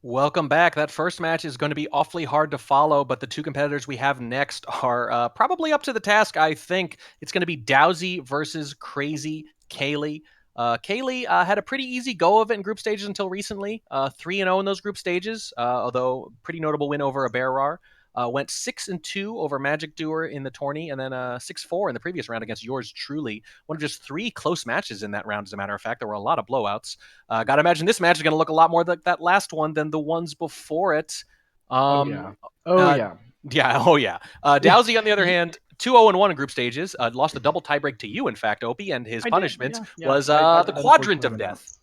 Welcome back. That first match is going to be awfully hard to follow, but the two competitors we have next are probably up to the task, I think. It's going to be DOWSEY versus KrazyCaley. Kaylee had a pretty easy go of it in group stages until recently. 3-0 in those group stages, although pretty notable win over a Bear. Went 6-2 over Magic Doer in the tourney, and then 6-4 in the previous round against yours truly. One of just three close matches in that round, as a matter of fact. There were a lot of blowouts. Got to imagine this match is going to look a lot more like that last one than the ones before it. Oh Um, yeah. Oh uh, yeah. yeah, oh yeah. DOWSEY, on the other hand, 2-0-1 in group stages. Lost a double tiebreak to you, in fact, Opie, and his I did. punishment Yeah. was I the unfortunately Quadrant of went out. Death.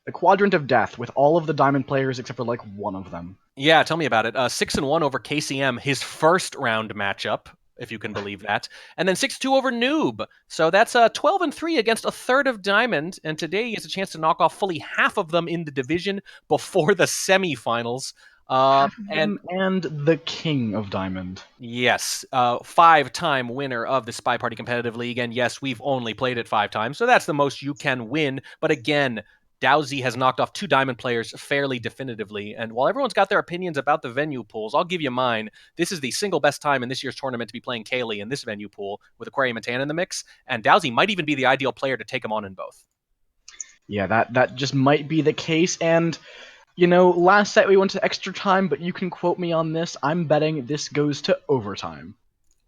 The Quadrant of Death with all of the diamond players except for like one of them. Yeah, tell me about it. 6-1 over KCM, his first round matchup, if you can believe that, and then 6-2 over Noob. So that's 12-3 against a third of Diamond, and today he has a chance to knock off fully half of them in the division before the semifinals. Half of And them and the King of Diamond. yes, five-time winner of the SpyParty Competitive League, and yes, we've only played it 5 times, so that's the most you can win. But again, DOWSEY has knocked off two Diamond players fairly definitively, and while everyone's got their opinions about the venue pools, I'll give you mine. This is the single best time in this year's tournament to be playing Kaylee in this venue pool with Aquarium and Tan in the mix, and DOWSEY might even be the ideal player to take him on in both. Yeah, that just might be the case. And last set we went to extra time, but you can quote me on this. I'm betting this goes to overtime.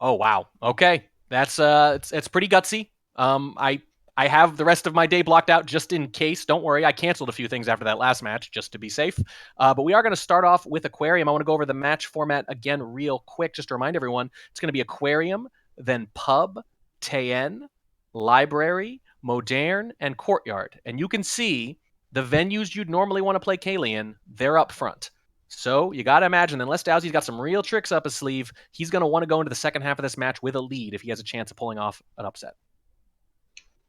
Oh wow. Okay. That's it's pretty gutsy. I have the rest of my day blocked out just in case. Don't worry, I canceled a few things after that last match just to be safe. But we are going to start off with Aquarium. I want to go over the match format again real quick, just to remind everyone. It's going to be Aquarium, then Pub, Tayen, Library, Moderne, and Courtyard. And you can see the venues you'd normally want to play Kaylee in, they're up front. So you got to imagine, unless DOWSEY's got some real tricks up his sleeve, he's going to want to go into the second half of this match with a lead if he has a chance of pulling off an upset.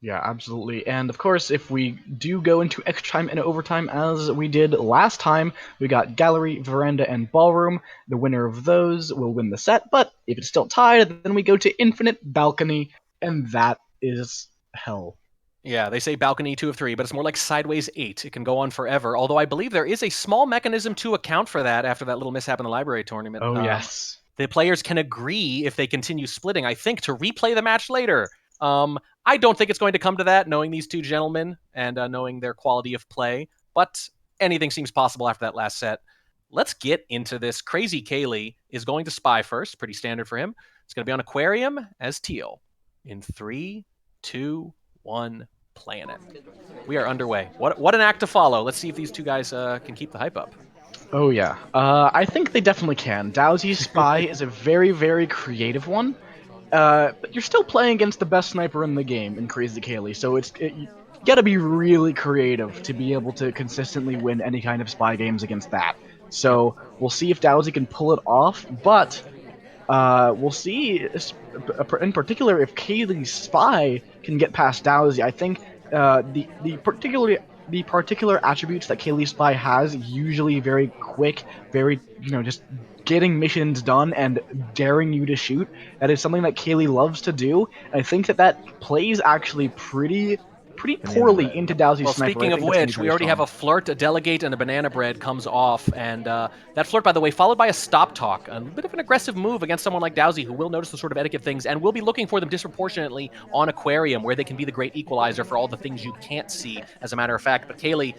Yeah, absolutely. And of course, if we do go into extra time and overtime as we did last time, we got Gallery, Veranda, and Ballroom. The winner of those will win the set, but if it's still tied, then we go to Infinite Balcony, and that is hell. Yeah, they say balcony 2 of 3, but it's more like sideways 8. It can go on forever. Although I believe there is a small mechanism to account for that after that little mishap in the library tournament. Oh, yes. The players can agree if they continue splitting, I think, to replay the match later. I don't think it's going to come to that, knowing these two gentlemen and knowing their quality of play, but anything seems possible after that last set. Let's get into this. KrazyCaley is going to spy first, pretty standard for him. It's going to be on Aquarium as Teal. In 3, 2, 1, playing it. We are underway. What an act to follow. Let's see if these two guys can keep the hype up. Oh, yeah. I think they definitely can. DOWSEY's Spy is a very, very creative one. But you're still playing against the best sniper in the game in KrazyCaley, so you gotta be really creative to be able to consistently win any kind of spy games against that. Yep. So we'll see if DOWSEY can pull it off, but we'll see in particular if Kaylee's Spy can get past DOWSEY. I think the particular attributes that Kaylee's Spy has, usually very quick, very just getting missions done and daring you to shoot. That is something that Kaylee loves to do. And I think that plays actually pretty poorly into DOWSEY's Well, sniper. I speaking of think that's going to be which, we very already have strong. a flirt, a delegate, and a banana bread comes off. And that flirt, by the way, followed by a stop talk. A bit of an aggressive move against someone like DOWSEY, who will notice the sort of etiquette things and will be looking for them disproportionately on Aquarium, where they can be the great equalizer for all the things you can't see, as a matter of fact. But Kaylee,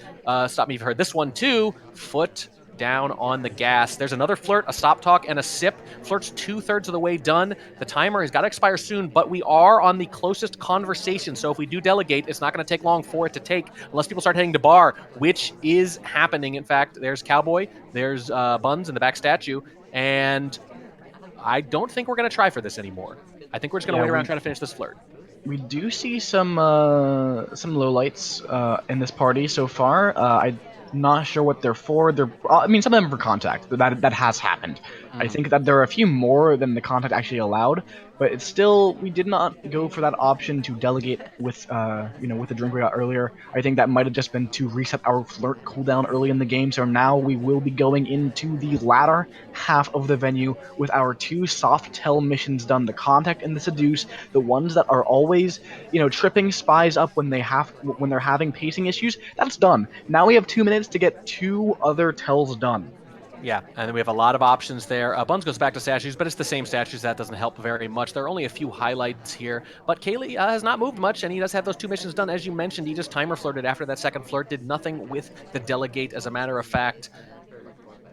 stop me if you heard this one too. Foot down on the gas. There's another flirt, a stop talk, and a sip. Flirt's 2/3 of the way done. The timer has got to expire soon, but we are on the closest conversation. So if we do delegate, it's not going to take long for it to take, unless people start heading to bar, which is happening. In fact, there's Cowboy, there's Buns in the back statue, and I don't think we're going to try for this anymore. I think we're just going to Yeah, wait around we trying to finish this flirt. we do see some lowlights in this party so far. I'm not sure what they're for. I mean, some of them are for contact. That has happened. I think that there are a few more than the content actually allowed, but it's still, we did not go for that option to delegate with, with the drink we got earlier. I think that might have just been to reset our flirt cooldown early in the game, so now we will be going into the latter half of the venue with our 2 soft tell missions done, the contact and the seduce, the ones that are always, tripping spies up when they're having pacing issues. That's done. Now we have 2 minutes to get 2 other tells done. Yeah, and then we have a lot of options there. Buns goes back to statues, but it's the same statues. That doesn't help very much. There are only a few highlights here, but Caley has not moved much, and he does have those 2 missions done. As you mentioned, he just timer flirted after that second flirt, did nothing with the delegate. As a matter of fact,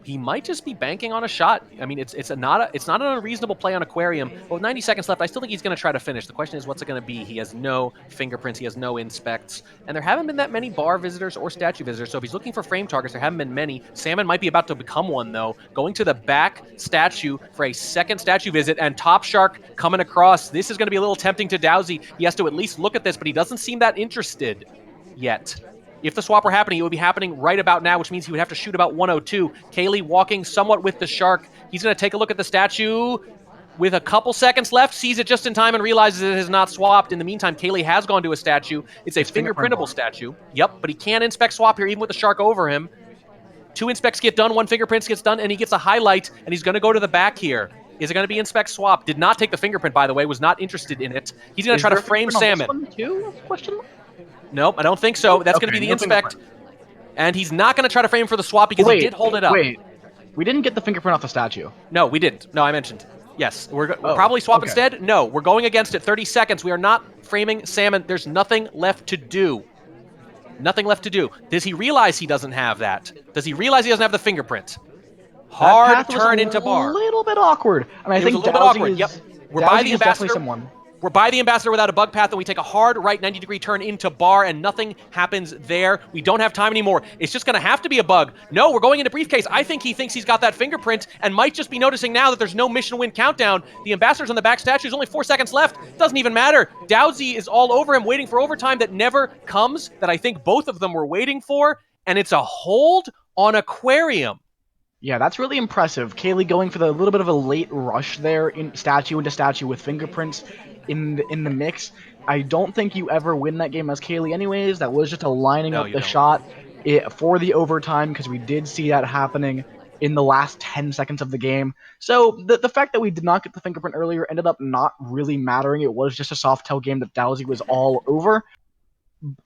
he might just be banking on a shot. I mean, it's not an unreasonable play on Aquarium. But with 90 seconds left, I still think he's going to try to finish. The question is, what's it going to be? He has no fingerprints. He has no inspects. And there haven't been that many bar visitors or statue visitors. So if he's looking for frame targets, there haven't been many. Salmon might be about to become one, though. Going to the back statue for a second statue visit. And Top Shark coming across. This is going to be a little tempting to DOWSEY. He has to at least look at this, but he doesn't seem that interested yet. If the swap were happening, it would be happening right about now, which means he would have to shoot about 102. Caley walking somewhat with the shark. He's going to take a look at the statue with a couple seconds left, sees it just in time and realizes it is not swapped. In the meantime, Caley has gone to a statue. It's a fingerprintable statue. Yep, but he can't inspect swap here, even with the shark over him. 2 inspects get done, 1 fingerprints gets done, and he gets a highlight, and he's going to go to the back here. Is it going to be inspect swap? Did not take the fingerprint, by the way, was not interested in it. He's going to try to frame Salmon. Nope, I don't think so. That's going to be the inspect. And he's not going to try to frame for the swap because he did hold it up. Wait, we didn't get the fingerprint off the statue. No, we didn't. No, I mentioned. Yes, we're probably swap instead. No, we're going against it. 30 seconds. We are not framing Salmon. There's nothing left to do. Nothing left to do. Does he realize he doesn't have that? Does he realize he doesn't have the fingerprint? Hard turn into bar. A little bit awkward. I mean, I think a little bit awkward. Yep. We're by the ambassador. We're by the ambassador without a bug path, and we take a hard right 90-degree turn into bar, and nothing happens there. We don't have time anymore. It's just going to have to be a bug. No, we're going into briefcase. I think he thinks he's got that fingerprint and might just be noticing now that there's no mission win countdown. The ambassador's on the back statue. There's only 4 seconds left. Doesn't even matter. DOWSEY is all over him, waiting for overtime that never comes, that I think both of them were waiting for, and it's a hold on Aquarium. Yeah, that's really impressive. Caley going for the little bit of a late rush there, in statue into statue with fingerprints in the mix. I don't think you ever win that game as Caley anyways. That was just a lining up the shot for the overtime, because we did see that happening in the last 10 seconds of the game. So the fact that we did not get the fingerprint earlier ended up not really mattering. It was just a soft tail game that DOWSEY was all over.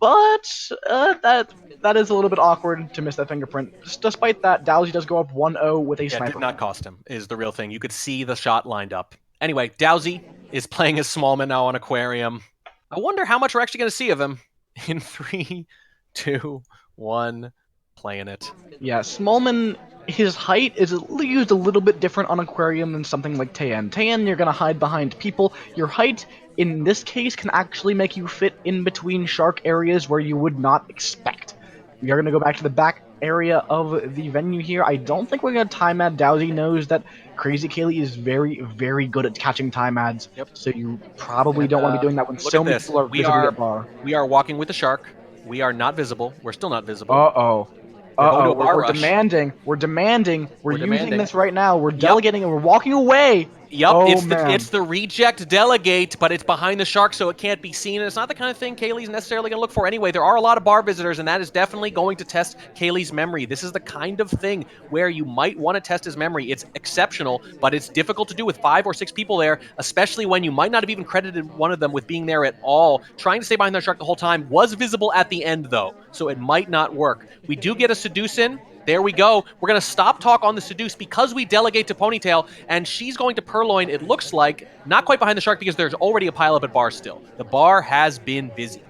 But that is a little bit awkward to miss that fingerprint. Despite that, DOWSEY does go up 1-0 with a sniper. It did not cost him, is the real thing. You could see the shot lined up. Anyway, DOWSEY is playing as Smallman now on Aquarium. I wonder how much we're actually going to see of him in 3, 2, 1, playing it. Yeah, Smallman, his height is used a little bit different on Aquarium than something like Tayan. Tayan, you're going to hide behind people. Your height, in this case, can actually make you fit in between shark areas where you would not expect. We are going to go back to the back area of the venue here. I don't think we're going to time ad. DOWSEY knows that KrazyCaley is very, very good at catching time ads. Yep. So you probably don't want to be doing that when so many people are visible at bar. We are walking with the shark. We are not visible. We're still not visible. Uh-oh. We're demanding. We're using this right now. We're delegating and we're walking away. Yep, it's the reject delegate, but it's behind the shark, so it can't be seen. And it's not the kind of thing Caley's necessarily going to look for anyway. There are a lot of bar visitors, and that is definitely going to test Caley's memory. This is the kind of thing where you might want to test his memory. It's exceptional, but it's difficult to do with 5 or 6 people there, especially when you might not have even credited one of them with being there at all. Trying to stay behind the shark the whole time was visible at the end, though, so it might not work. We do get a seduce in. There we go. We're going to stop talk on the seduce because we delegate to Ponytail, and she's going to Purloin, it looks like, not quite behind the shark because there's already a pile up at bar still. The bar has been busy.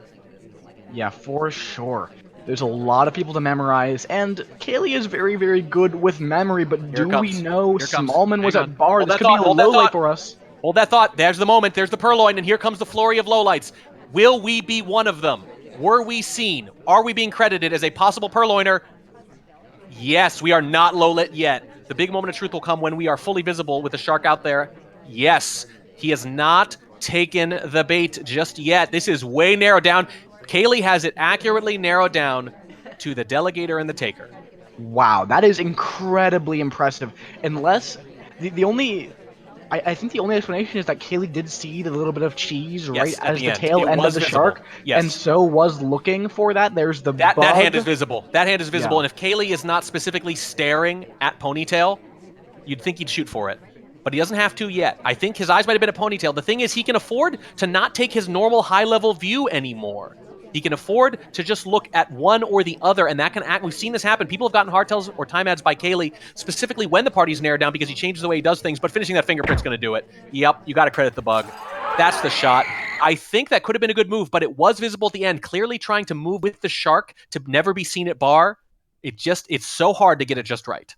Yeah, for sure. There's a lot of people to memorize, and Caley is very, very good with memory, but do we know Smallman was at bar? This could be a low light for us. Hold that thought. There's the moment. There's the Purloin, and here comes the flurry of lowlights. Will we be one of them? Were we seen? Are we being credited as a possible Purloiner? Yes, we are not low lit yet. The big moment of truth will come when we are fully visible with the shark out there. Yes, he has not taken the bait just yet. This is way narrowed down. Caley has it accurately narrowed down to the delegator and the taker. Wow, that is incredibly impressive. Unless The only I think the only explanation is that Kaylee did see the little bit of cheese right Yes, at as the the end. tail It end of was the visible. shark, and Yes. so was looking for that. There's the That hand bug. is visible. That hand is visible, Yeah. and if Kaylee is not specifically staring at Ponytail, you'd think he'd shoot for it. But he doesn't have to yet. I think his eyes might have been at Ponytail. The thing is, he can afford to not take his normal high-level view anymore. He can afford to just look at one or the other, and that can act. We've seen this happen. People have gotten hardtails or time ads by Kaylee, specifically when the party's narrowed down because he changes the way he does things, but finishing that fingerprint's going to do it. Yep, you got to credit the bug. That's the shot. I think that could have been a good move, but it was visible at the end, clearly trying to move with the shark to never be seen at bar. It's so hard to get it just right.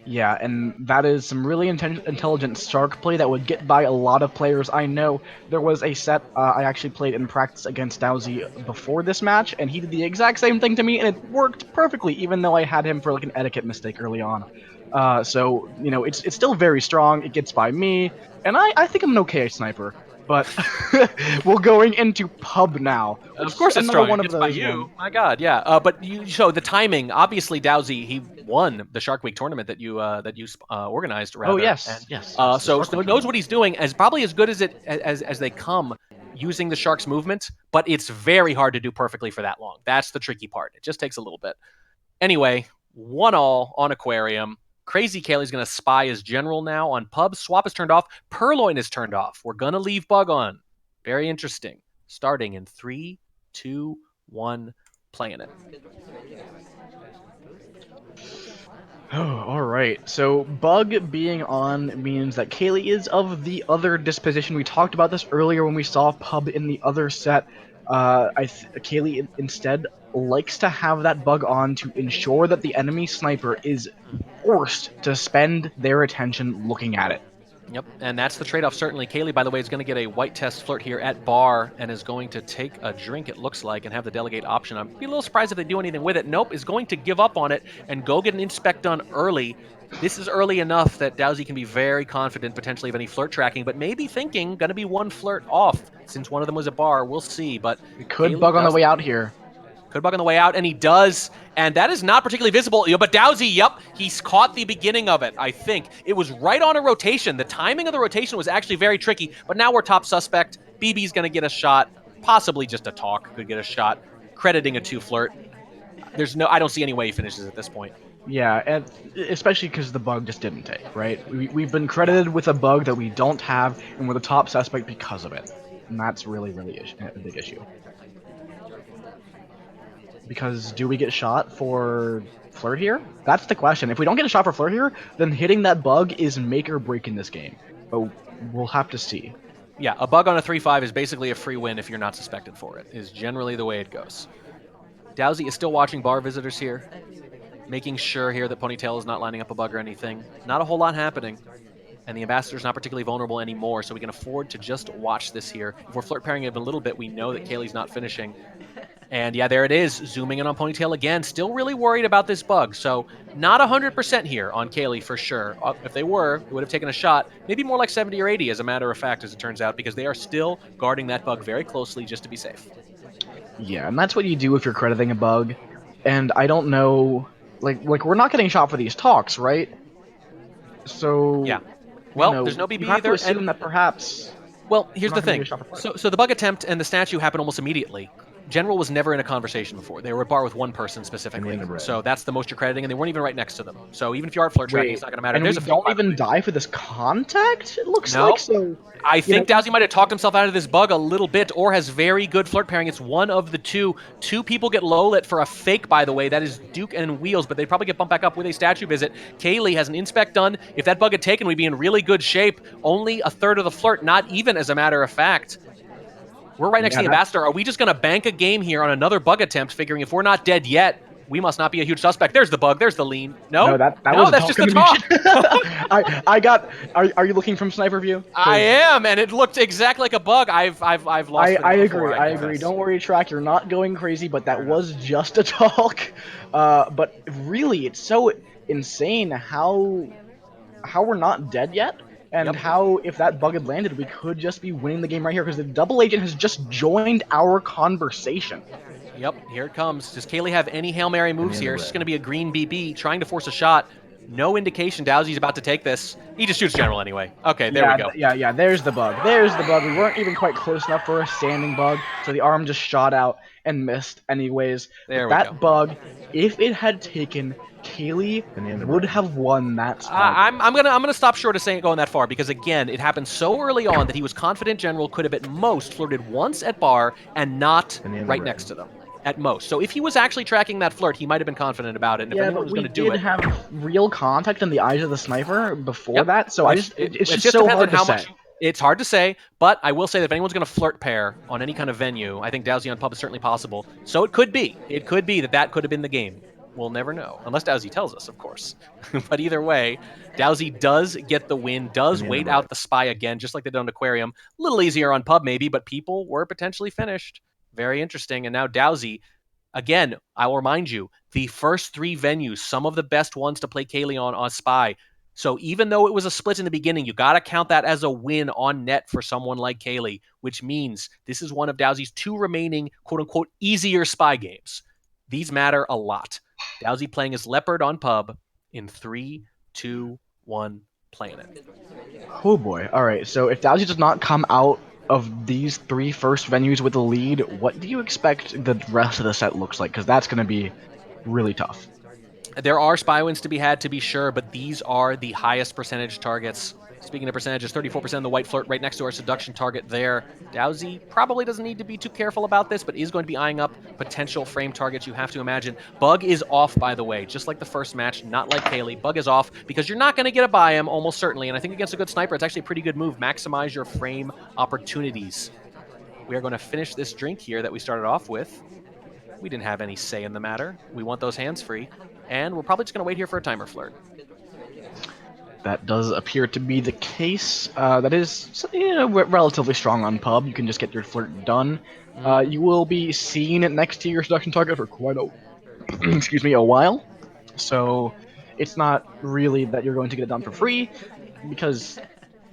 Yeah, and that is some really intelligent shark play that would get by a lot of players. I know there was a set I actually played in practice against DOWSEY before this match, and he did the exact same thing to me, and it worked perfectly, even though I had him for like an etiquette mistake early on. So you know, it's still very strong. It gets by me, and I think I'm an okay sniper. But we're going into pub now, which Of is course it's another strong. one It of gets by those ones. you. My God, yeah. But you show the timing. Obviously, DOWSEY he won the Shark Week tournament that you organized Oh rather, and yes, yes, yes, the shark so knows tournament. what he's doing as probably as good as it as they come using the Shark's movement. But it's very hard to do perfectly for that long. That's the tricky part. It just takes a little bit. Anyway, 1-1 on Aquarium. KrazyCaley's going to spy as general now on pub. Swap is turned off. Purloin is turned off. We're going to leave Bug on. Very interesting. Starting in 3, 2, 1, playing it. Oh, all right. So bug being on means that Kaylee is of the other disposition. We talked about this earlier when we saw Pub in the other set. Kaylee instead likes to have that bug on to ensure that the enemy sniper is forced to spend their attention looking at it. Yep, and that's the trade-off, certainly. Kaylee, by the way, is going to get a white test flirt here at bar and is going to take a drink, it looks like, and have the delegate option. I'd be a little surprised if they do anything with it. Nope, is going to give up on it and go get an inspect done early. This is early enough that DOWSEY can be very confident potentially of any flirt tracking, but maybe thinking going to be one flirt off since one of them was a bar. We'll see, but It could Kaylee bug on the does way out here. could bug on the way out, and he does, and that is not particularly visible. But DOWSEY, yep, he's caught the beginning of it, I think. It was right on a rotation. The timing of the rotation was actually very tricky, but now we're top suspect. BB's going to get a shot, possibly just a talk could get a shot, crediting a 2 flirt. I don't see any way he finishes at this point. Yeah, and especially because the bug just didn't take, right? We've been Yeah. credited with a bug that we don't have, and we're the top suspect because of it. And that's really, really a big issue. Because do we get shot for flirt here? That's the question. If we don't get a shot for flirt here, then hitting that bug is make or break in this game. But we'll have to see. Yeah, a bug on a 3-5 is basically a free win if you're not suspected for it, is generally the way it goes. DOWSEY is still watching bar visitors here, making sure here that Ponytail is not lining up a bug or anything. Not a whole lot happening. And the ambassador's not particularly vulnerable anymore, so we can afford to just watch this here. If we're flirt pairing it a little bit, we know that Kaylee's not finishing. And yeah, there it is, zooming in on Ponytail again. Still really worried about this bug, so not 100% here on Kaylee for sure. If they were, they would have taken a shot, maybe more like 70 or 80 as a matter of fact, as it turns out, because they are still guarding that bug very closely just to be safe. Yeah, and that's what you do if you're crediting a bug. And I don't know, like we're not getting shot for these talks, right? Yeah. So, Well, there's no you BB have to either, and assume that perhaps well, we're here's not the going to thing. get a shot for flirt. So the bug attempt and the statue happened almost immediately. General was never in a conversation before. They were at bar with one person specifically. So that's the most you're crediting, and they weren't even right next to them. So even if you are flirt tracking, it's Wait, not going to matter. and There's we a fake, don't by the even way. die for this contact? It looks like No. so. I You know, think DOWSEY might have talked himself out of this bug a little bit or has very good flirt pairing. It's one of the two. Two people get low lit for a fake, by the way. That is Duke and Wheels, but they probably get bumped back up with a statue visit. Kaylee has an inspect done. If that bug had taken, we'd be in really good shape. Only a third of the flirt, not even as a matter of fact. We're right next to yeah, the ambassador. Are we just going to bank a game here on another bug attempt, figuring if we're not dead yet, we must not be a huge suspect? There's the bug. There's the lean. no, No? that No, was a that's talk just the animation. talk. I got. Are you looking from sniper view? I am, and it looked exactly like a bug. I've lost I footing before, agree. I I agree. confess. Don't worry, track. You're not going crazy, but that Fair enough. was just a talk. But really, it's so insane how we're not dead yet, and Yep. how if that bug had landed, we could just be winning the game right here because the double agent has just joined our conversation. Yep, here it comes. Does Kaylee have any Hail Mary moves here? She's going to be a green BB trying to force a shot. No indication DOWSEY's about to take this. He just shoots general anyway. Okay, there we Yeah, go. yeah. There's the bug. There's the bug. We weren't even quite close enough for a standing bug, so the arm just shot out and missed anyways. There But we go. that bug, if it had taken, Kaylee would have won that spy game. I'm gonna stop short of saying going that far because again, it happened so early on that he was confident general could have at most flirted once at bar and not right next to them. At most. So if he was actually tracking that flirt, he might have been confident about it. And if Yeah, anyone but was we going to do did it, have real contact in the eyes of the sniper before yep. that, so It's, it's it just just so depends on hard to how say. much. It's hard to say, but I will say that if anyone's going to flirt pair on any kind of venue, I think DOWSEY on pub is certainly possible. So it could be. It could be that could have been the game. We'll never know, unless DOWSEY tells us, of course. But either way, DOWSEY does get the win, does wait out the spy again, just like they did on Aquarium. A little easier on pub, maybe, but people were potentially finished. Very interesting. And now DOWSEY, again, I will remind you, the first 3 venues, some of the best ones to play Caley on Spy. So even though it was a split in the beginning, you got to count that as a win on net for someone like Caley, which means this is one of DOWSEY's 2 remaining quote-unquote easier Spy games. These matter a lot. DOWSEY playing as Leopard on pub in 3, 2, 1, playing it. Oh boy. Alright, so if DOWSEY does not come out of these 3 first venues with a lead, what do you expect the rest of the set looks like? Because that's going to be really tough. There are spy wins to be had, to be sure, but these are the highest percentage targets. Speaking of percentages, 34% of the white flirt right next to our seduction target there. DOWSEY probably doesn't need to be too careful about this, but is going to be eyeing up potential frame targets, you have to imagine. Bug is off, by the way, just like the first match, not like Caley. Bug is off because you're not going to get a buy him, almost certainly, and I think against a good sniper, it's actually a pretty good move. Maximize your frame opportunities. We are going to finish this drink here that we started off with. We didn't have any say in the matter. We want those hands free. And we're probably just going to wait here for a timer flirt. That does appear to be the case. That is relatively strong on pub. You can just get your flirt done. You will be seen next to your seduction target for quite a excuse me, a while. So it's not really that you're going to get it done for free, because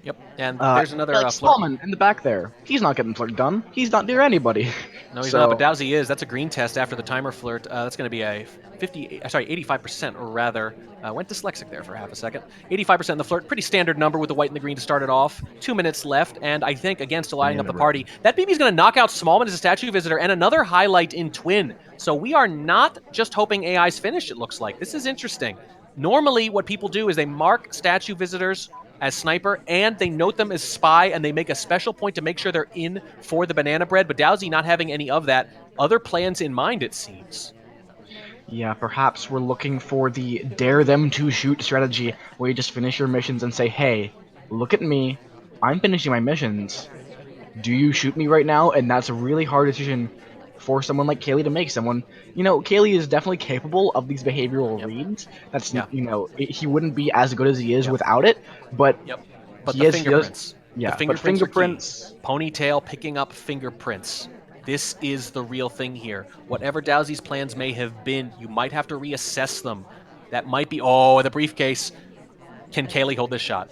Yep, and there's another like flirt. Stallman in the back there, he's not getting flirt done. He's not near anybody. No, he's so, not, but DOWSEY is. That's a green test after the timer flirt. That's going to be a 85% or rather. Went dyslexic there for half a second. 85% in the flirt, pretty standard number with the white and the green to start it off. 2 minutes left, and I think, again, still lining up the party. That BB's going to knock out Smallman as a statue visitor, and another highlight in Twin. So we are not just hoping AI's finish, it looks like. This is interesting. Normally, what people do is they mark statue visitors as sniper, and they note them as spy, and they make a special point to make sure they're in for the banana bread, but DOWSEY not having any of that. Other plans in mind, it seems. yeah, perhaps we're looking for the dare them to shoot strategy, where you just finish your missions and say, hey, look at me, I'm finishing my missions. Do you shoot me right now? And that's a really hard decision for someone like Caley to make. Caley is definitely capable of these behavioral reads. That's, he wouldn't be as good as he is without it, but But he the is, fingerprints. yeah, The but fingerprints are key. Ponytail picking up fingerprints. This is the real thing here. Whatever DOWSEY's plans may have been, you might have to reassess them. That might be, the briefcase. Can Caley hold this shot?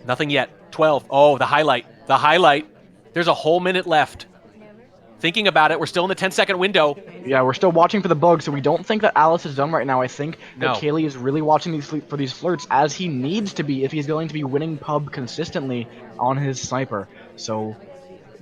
Nothing yet. 12. Oh, the highlight. The highlight. There's a whole minute left. Thinking about it, we're still in the 10-second window. Yeah, we're still watching for the bug, so we don't think that Alice is done right now. I think No. that Caley is really watching for these flirts, as he needs to be if he's going to be winning pub consistently on his sniper. So,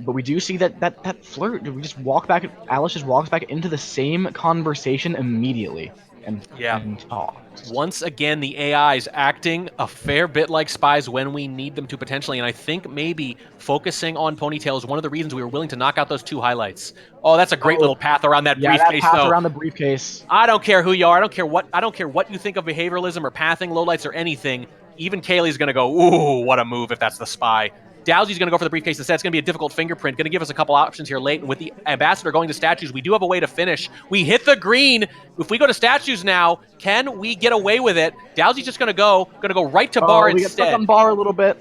but we do see that flirt. We just walk back. Alice just walks back into the same conversation immediately and talks. Once again, the AIs acting a fair bit like spies when we need them to potentially, and I think maybe focusing on Ponytail is one of the reasons we were willing to knock out those 2 highlights. Oh, that's a great little path around that briefcase, that path though. around the briefcase. I don't care who you are. I don't care what you think of behavioralism or pathing, lowlights, or anything. Even Caley's going to go, ooh, what a move if that's the spy. DOWSEY's going to go for the briefcase instead. It's going to be a difficult fingerprint. Going to give us a couple options here late. And with the Ambassador going to statues, we do have a way to finish. We hit the green. If we go to statues now, can we get away with it? DOWSEY's just going to go right to bar we instead. get stuck on bar a little bit.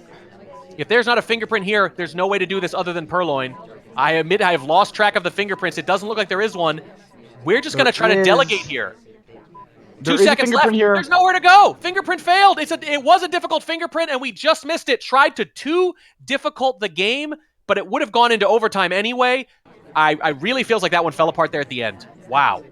If there's not a fingerprint here, there's no way to do this other than Purloin. I admit I have lost track of the fingerprints. It doesn't look like there is one. We're just going to try to delegate here. 2 seconds left. Here. There's nowhere to go. Fingerprint failed. It was a difficult fingerprint, and we just missed it. Tried to too difficult the game, but it would have gone into overtime anyway. I really feels like that one fell apart there at the end. Wow.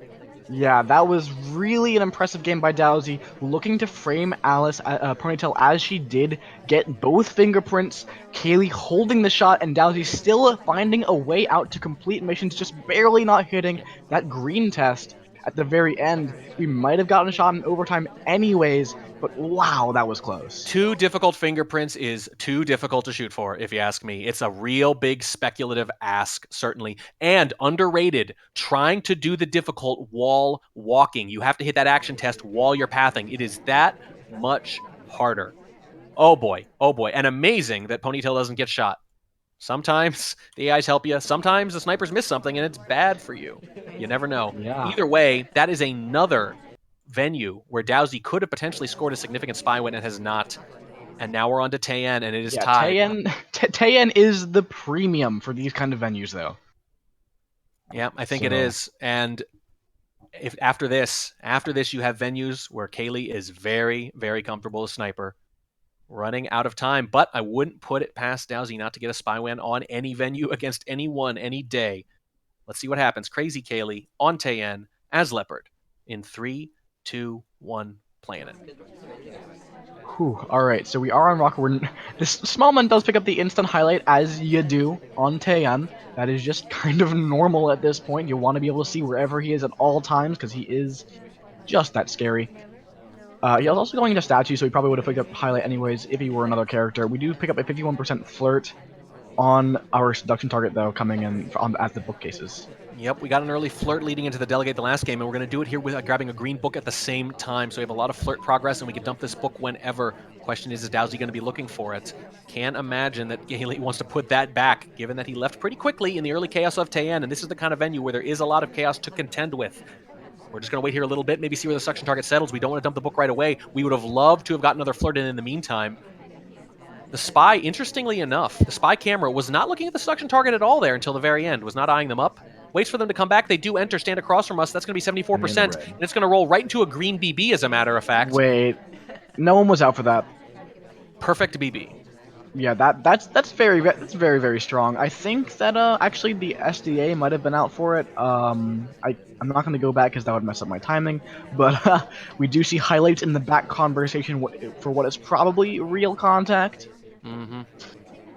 Yeah, that was really an impressive game by DOWSEY, looking to frame Alice Ponytail as she did, get both fingerprints, Kaylee holding the shot, and DOWSEY still finding a way out to complete missions, just barely not hitting that green test at the very end. We might have gotten a shot in overtime anyways, but wow, that was close. Too difficult fingerprints is too difficult to shoot for, if you ask me. It's a real big speculative ask, certainly, and underrated. Trying to do the difficult wall walking. You have to hit that action test while you're pathing. It is that much harder. Oh boy, oh boy. And amazing that Ponytail doesn't get shot. Sometimes the AIs help you. Sometimes the snipers miss something and it's bad for you. You never know. Yeah. Either way, that is another venue where DOWSEY could have potentially scored a significant spy win and has not. And now we're on to Taeyen, and it is Yeah, tied. Taeyen is the premium for these kind of venues, though. Yeah, I think it So is. And if after this you have venues where Kaylee is very, very comfortable as sniper, running out of time. But I wouldn't put it past DOWSEY not to get a spy win on any venue against anyone any day. Let's see what happens. KrazyCaley on Taeyen as Leopard in 3, 2, 1, playing it. Whew, alright, so we are on Rocker. This Smallman does pick up the instant highlight, as you do on Taeyen. That is just kind of normal at this point. You want to be able to see wherever he is at all times, because he is just that scary. He was also going into statue, so he probably would have picked up highlight anyways if he were another character. We do pick up a 51% flirt on our seduction target, though, coming in as the bookcases. Yep, we got an early flirt leading into the delegate the last game, and we're going to do it here with grabbing a green book at the same time. So we have a lot of flirt progress, and we can dump this book whenever. Question is DOWSEY going to be looking for it? Can't imagine that Gailey wants to put that back, given that he left pretty quickly in the early chaos of Taeyen, and this is the kind of venue where there is a lot of chaos to contend with. We're just going to wait here a little bit, maybe see where the suction target settles. We don't want to dump the book right away. We would have loved to have gotten another flirt in the meantime. The spy, interestingly enough, the spy camera was not looking at the suction target at all there until the very end, was not eyeing them up. Waits for them to come back. They do enter, stand across from us. That's going to be 74%, and it's going to roll right into a green BB, as a matter of fact. Wait, no one was out for that. Perfect BB. Yeah, that's very strong. I think that actually the SDA might have been out for it. I'm not gonna go back because that would mess up my timing. But we do see highlights in the back conversation for what is probably real contact. Mm-hmm.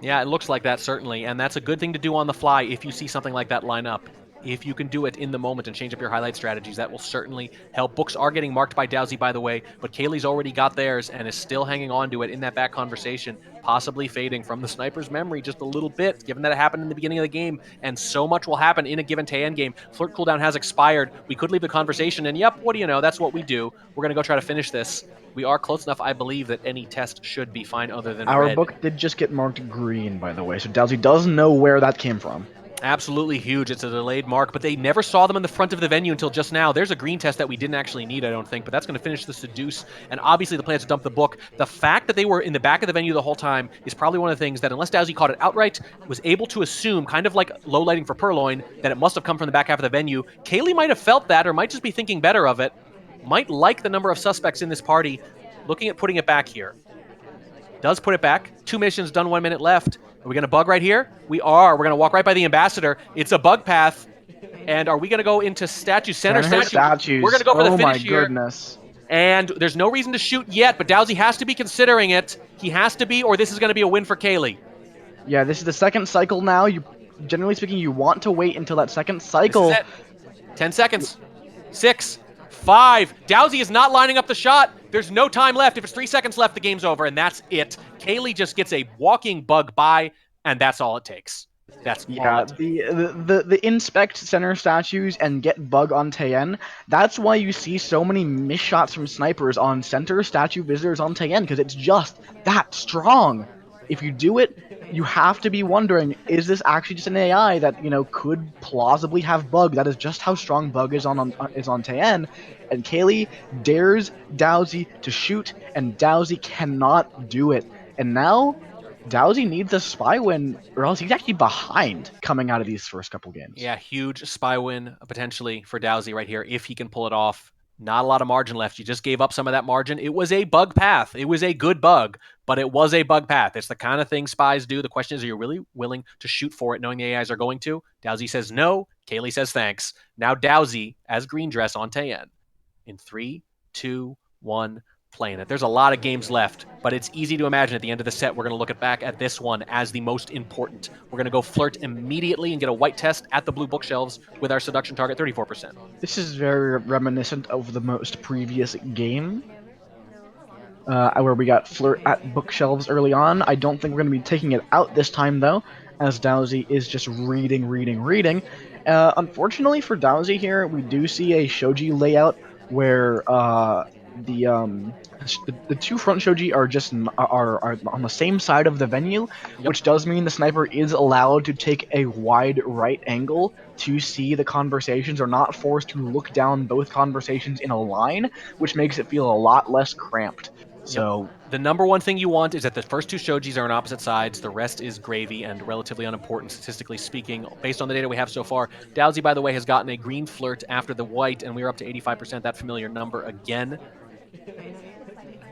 Yeah, it looks like that, certainly, and that's a good thing to do on the fly if you see something like that line up. If you can do it in the moment and change up your highlight strategies, that will certainly help. Books are getting marked by DOWSEY, by the way, but Kaylee's already got theirs and is still hanging on to it in that back conversation, possibly fading from the sniper's memory just a little bit, given that it happened in the beginning of the game, and so much will happen in a given Taeyen game. Flirt cooldown has expired. We could leave the conversation, and yep, what do you know? That's what we do. We're going to go try to finish this. We are close enough, I believe, that any test should be fine other than Our red. book did just get marked green, by the way, so DOWSEY does know where that came from. Absolutely huge. It's a delayed mark, but they never saw them in the front of the venue until just now. There's a green test that we didn't actually need, I don't think, but that's going to finish the seduce. And obviously the plan is to dump the book. The fact that they were in the back of the venue the whole time is probably one of the things that, unless DOWSEY caught it outright, was able to assume, kind of like low lighting for Purloin, that it must have come from the back half of the venue. Kaylee might have felt that, or might just be thinking better of it. Might like the number of suspects in this party. Looking at putting it back here. Does put it back. 2 missions done, 1 minute left. Are we going to bug right here? We are. We're going to walk right by the ambassador. It's a bug path. And are we going to go into statue center? Statues. We're going to go for the finish here. Oh my goodness. And there's no reason to shoot yet, but DOWSEY has to be considering it. He has to be, or this is going to be a win for Kaylee. Yeah, this is the second cycle now. You, generally speaking, you want to wait until that second cycle. This is it. 10 seconds. 6, 5. DOWSEY is not lining up the shot. There's no time left. If it's 3 seconds left, the game's over, and that's it. Kaylee just gets a walking bug by, and that's all it takes. That's yeah. The inspect center statues and get bug on Taeyen. That's why you see so many miss shots from snipers on center statue visitors on Taeyen, because it's just that strong. If you do it, you have to be wondering, is this actually just an AI that, you know, could plausibly have bug? That is just how strong bug is on Taeyen. And Kaylee dares DOWSEY to shoot, and DOWSEY cannot do it. And now DOWSEY needs a spy win, or else he's actually behind coming out of these first couple games. Yeah, huge spy win potentially for DOWSEY right here if he can pull it off. Not a lot of margin left. You just gave up some of that margin. It was a bug path. It was a good bug, but it was a bug path. It's the kind of thing spies do. The question is, are you really willing to shoot for it knowing the AIs are going to? DOWSEY says no. Caley says thanks. Now DOWSEY as green dress on Tayen. In 3, 2, 1, playing it. There's a lot of games left, but it's easy to imagine at the end of the set, we're going to look back at this one as the most important. We're going to go flirt immediately and get a white test at the blue bookshelves with our seduction target 34%. This is very reminiscent of the most previous game, where we got flirt at bookshelves early on. I don't think we're going to be taking it out this time, though, as DOWSEY is just reading. Unfortunately for DOWSEY here, we do see a shoji layout where the two front shoji are just are on the same side of the venue, which does mean the sniper is allowed to take a wide right angle to see the conversations, or not forced to look down both conversations in a line, which makes it feel a lot less cramped. So the number one thing you want is that the first two shojis are on opposite sides. The rest is gravy and relatively unimportant, statistically speaking, based on the data we have so far. DOWSEY, by the way, has gotten a green flirt after the white, and we're up to 85%, that familiar number again.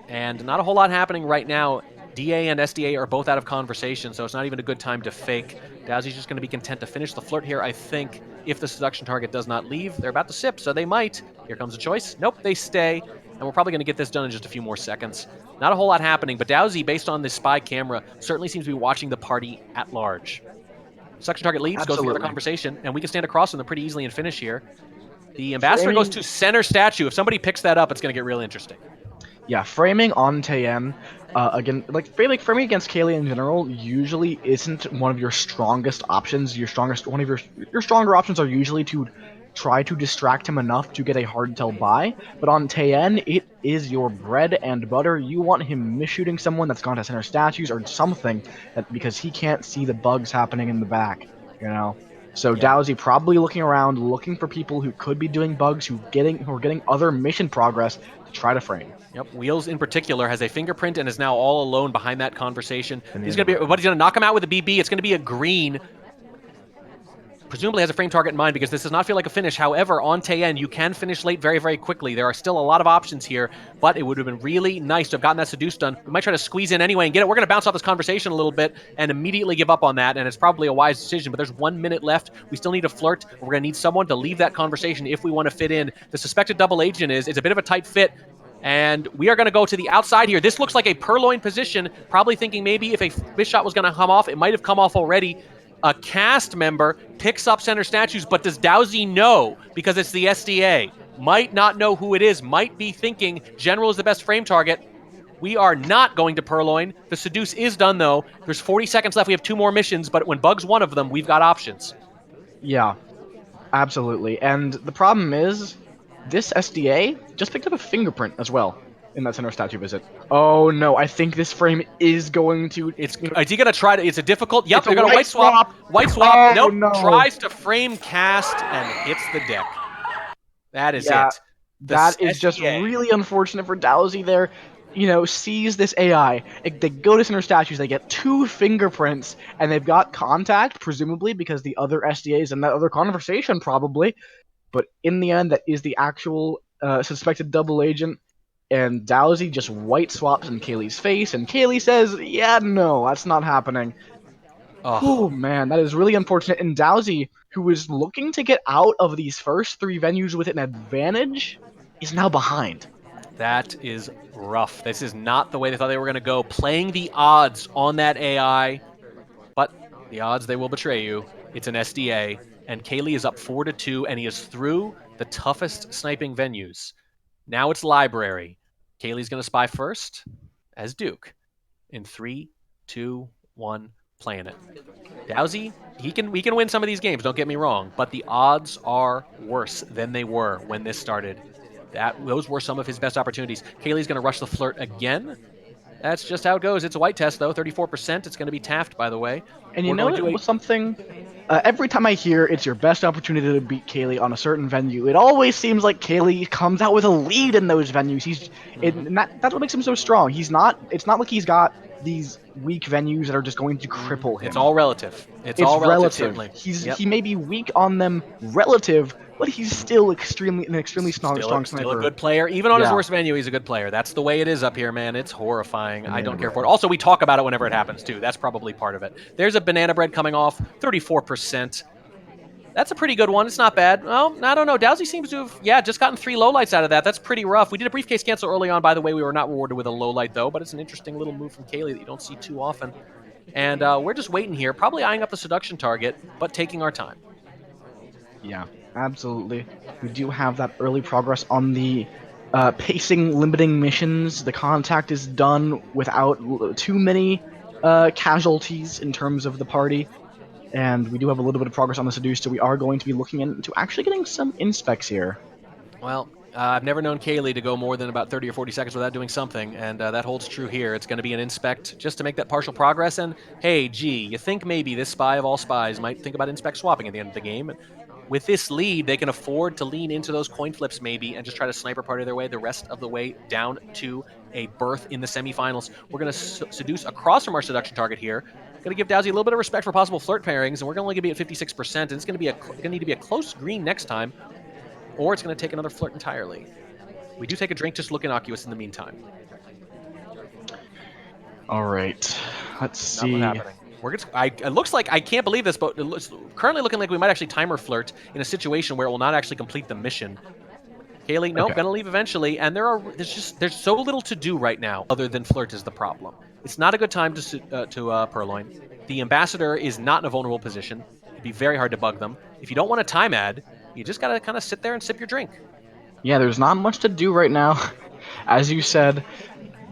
And not a whole lot happening right now. DA and SDA are both out of conversation, so it's not even a good time to fake. DOWSEY's just going to be content to finish the flirt here, I think. If the seduction target does not leave, they're about to sip, so they might. Here comes a choice. Nope, they stay. And we're probably going to get this done in just a few more seconds. Not a whole lot happening, but DOWSEY, based on this spy camera, certainly seems to be watching the party at large. Seduction target leaves, goes to the other conversation, and we can stand across from them pretty easily and finish here. The ambassador goes to center statue. If somebody picks that up, it's going to get real interesting. Yeah, framing on Tayen, again, framing against Caley in general usually isn't one of your strongest options. One of your stronger options are usually to try to distract him enough to get a hard tell buy. But on Tayen, it is your bread and butter. You want him misshooting someone that's gone to center statues or something, because he can't see the bugs happening in the back, you know. So DOWSEY probably looking around, looking for people who could be doing bugs, who are getting other mission progress to try to frame. Yep, Wheels in particular has a fingerprint and is now all alone behind that conversation. He's going to knock him out with a BB. It's going to be a green. Presumably has a frame target in mind, because this does not feel like a finish. However, on Tayen, you can finish late very, very quickly. There are still a lot of options here, but it would have been really nice to have gotten that seduce done. We might try to squeeze in anyway and get it. We're going to bounce off this conversation a little bit and immediately give up on that, and it's probably a wise decision, but there's 1 minute left. We still need a flirt. We're going to need someone to leave that conversation if we want to fit in. The suspected double agent it's a bit of a tight fit, and we are going to go to the outside here. This looks like a purloin position, probably thinking maybe if a fish shot was going to come off, it might have come off already. A cast member picks up center statues, but does DOWSEY know? Because it's the SDA. Might not know who it is. Might be thinking General is the best frame target. We are not going to purloin. The seduce is done, though. There's 40 seconds left. We have 2 more missions, but when Bug's one of them, we've got options. Yeah, absolutely. And the problem is, this SDA just picked up a fingerprint as well in that center statue visit. Oh no, I think this frame is going to... Is he going to try to... It's a difficult... Yep, they're going to white swap. White swap. Oh, nope. No. Tries to frame cast and hits the deck. That is it. That is just really unfortunate for DOWSEY there. You know, sees this AI. They go to center statues, they get 2 fingerprints, and they've got contact, presumably, because the other SDA's in that other conversation, probably. But in the end, that is the actual suspected double agent. And DOWSEY just white swaps in Caley's face, and Caley says, yeah, no, that's not happening. Oh man, that is really unfortunate. And DOWSEY, who is looking to get out of these first 3 venues with an advantage, is now behind. That is rough. This is not the way they thought they were going to go. Playing the odds on that AI, but the odds, they will betray you. It's an SDA, and Caley is up 4-2, and he is through the toughest sniping venues. Now it's library. Caley's going to spy first as Duke. In 3, 2, 1, playing it. DOWSEY, we can win some of these games, don't get me wrong, but the odds are worse than they were when this started. Those were some of his best opportunities. Caley's going to rush the flirt again. That's just how it goes. It's a white test, though. 34%. It's going to be Taft, by the way. And you know it was something? Every time I hear it's your best opportunity to beat Caley on a certain venue, it always seems like Caley comes out with a lead in those venues. That's what makes him so strong. It's not like he's got these weak venues that are just going to cripple him. It's all relative. It's all relative. He may be weak on them relative, but he's still an extremely strong Still a sniper. good player. Even on his Yeah, worst venue, he's a good player. That's the way it is up here, man. It's horrifying. I banana don't care bread. for it. Also, we talk about it whenever it happens, too. That's probably part of it. There's a banana bread coming off, 34%. That's a pretty good one. It's not bad. Well, I don't know. DOWSEY seems to have, just gotten 3 lowlights out of that. That's pretty rough. We did a briefcase cancel early on, by the way. We were not rewarded with a lowlight, though, but it's an interesting little move from Caley that you don't see too often. And we're just waiting here, probably eyeing up the seduction target, but taking our time. Yeah, absolutely. We do have that early progress on the pacing limiting missions. The contact is done without too many casualties in terms of the party. And we do have a little bit of progress on the seducer. We are going to be looking into actually getting some inspects here. Well, I've never known Kaylee to go more than about 30 or 40 seconds without doing something, and that holds true here. It's going to be an inspect just to make that partial progress, and hey, gee, you think maybe this spy of all spies might think about inspect swapping at the end of the game. And with this lead, they can afford to lean into those coin flips maybe and just try to sniper party their way the rest of the way down to a berth in the semifinals. We're going to seduce across from our seduction target here. Going to give DOWSEY a little bit of respect for possible flirt pairings, and we're only going to be at 56%, and it's going to need to be a close green next time, or it's going to take another flirt entirely. We do take a drink just to look innocuous in the meantime. All right, let's Not what's see. happening. It looks like, I can't believe this, but it's currently looking like we might actually timer flirt in a situation where it will not actually complete the mission. Kaylee, nope, Okay. gonna leave eventually, and there's so little to do right now other than flirt is the problem. It's not a good time to purloin. The ambassador is not in a vulnerable position. It'd be very hard to bug them. If you don't want a time ad, you just gotta kind of sit there and sip your drink. Yeah, there's not much to do right now. As you said,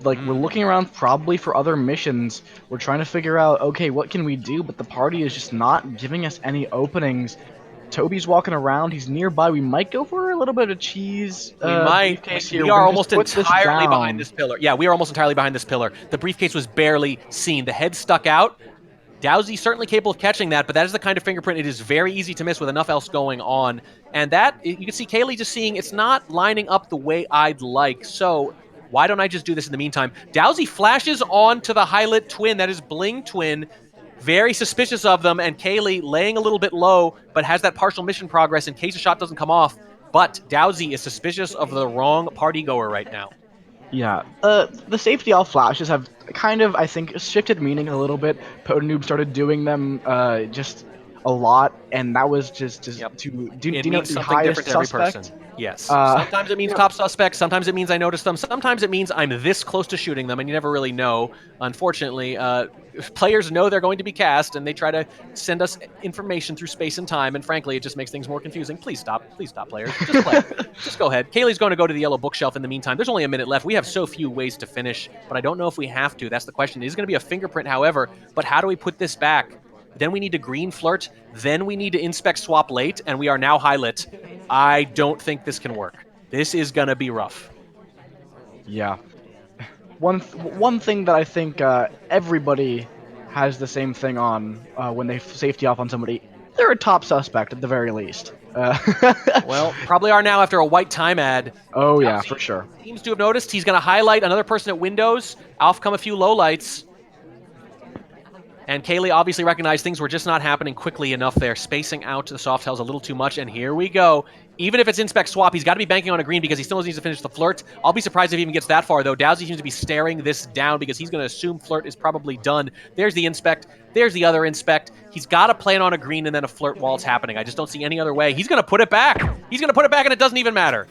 like we're Mm. looking around probably for other missions. We're trying to figure out, okay, what can we do? But the party is just not giving us any openings. Toby's walking around. He's nearby. We might go for a little bit of cheese We might. briefcase here. We We're are gonna just almost put this entirely behind down. this pillar. Yeah, we are almost entirely behind this pillar. The briefcase was barely seen. The head stuck out. DOWSEY certainly capable of catching that, but that is the kind of fingerprint it is very easy to miss with enough else going on. And that, you can see Kaylee just seeing it's not lining up the way I'd like. So why don't I just do this in the meantime? DOWSEY flashes on to the highlight twin, that is Bling Twin. Very suspicious of them, and Kaylee laying a little bit low, but has that partial mission progress in case a shot doesn't come off. But DOWSEY is suspicious of the wrong party goer right now. Yeah, the safety off flashes have kind of, I think, shifted meaning a little bit. Noob started doing them just a lot, and that was just Yep. to It denote means the something different highest to every person. suspect. Yes. Uh, Sometimes it you means know, top suspect. Sometimes it means I notice them. Sometimes it means I'm this close to shooting them, and you never really know. Unfortunately, players know they're going to be cast, and they try to send us information through space and time. And frankly, it just makes things more confusing. Please stop. Please stop, players. Just play. Just go ahead. Kaylee's going to go to the yellow bookshelf in the meantime. There's only a minute left. We have so few ways to finish, but I don't know if we have to. That's the question. It is going to be a fingerprint, however, but how do we put this back? Then we need to green flirt. Then we need to inspect swap late, and we are now high lit. I don't think this can work. This is going to be rough. yeah, one thing that I think everybody has the same thing on when they safety off on somebody. They're a top suspect at the very least. Well, probably are now after a white time ad. Oh yeah, for DOWSEY sure. seems to have noticed. He's going to highlight another person at windows. Off come a few lowlights. And Kaylee obviously recognized things were just not happening quickly enough there, spacing out the soft tells a little too much. And here we go. Even if it's inspect swap, he's got to be banking on a green because he still needs to finish the flirt. I'll be surprised if he even gets that far, though. DOWSEY seems to be staring this down because he's going to assume flirt is probably done. There's the inspect. There's the other inspect. He's got to plan on a green and then a flirt while it's happening. I just don't see any other way. He's going to put it back. He's going to put it back, and it doesn't even matter.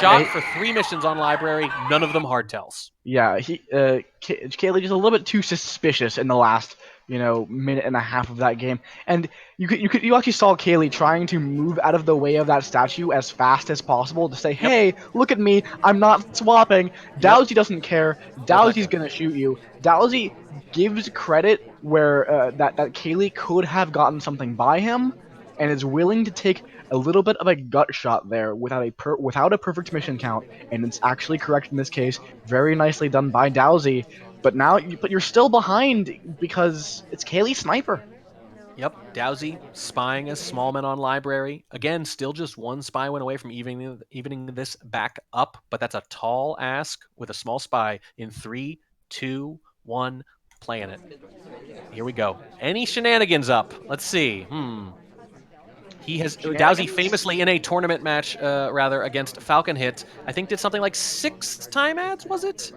Shot for 3 missions on library, none of them hard tells. Yeah, Kaylee just a little bit too suspicious in the last, minute and a half of that game, and you actually saw Kaylee trying to move out of the way of that statue as fast as possible to say, Yep. "Hey, look at me! I'm not swapping." Yep. DOWSEY doesn't care. Does not DOWSEY's care. gonna shoot you. DOWSEY gives credit where that Kaylee could have gotten something by him, and is willing to take a little bit of a gut shot there without a perfect mission count, and it's actually correct in this case. Very nicely done by DOWSEY, but you're still behind because it's Kaylee Sniper. Yep, DOWSEY spying as small men on library. Again, still just one spy went away from evening this back up, but that's a tall ask with a small spy in 3, 2, 1, playing it. Here we go. Any shenanigans up? Let's see. He has DOWSEY Shenanigans? famously in a tournament match, rather against Falcon Hit. I think did something like 6 time ads. Was it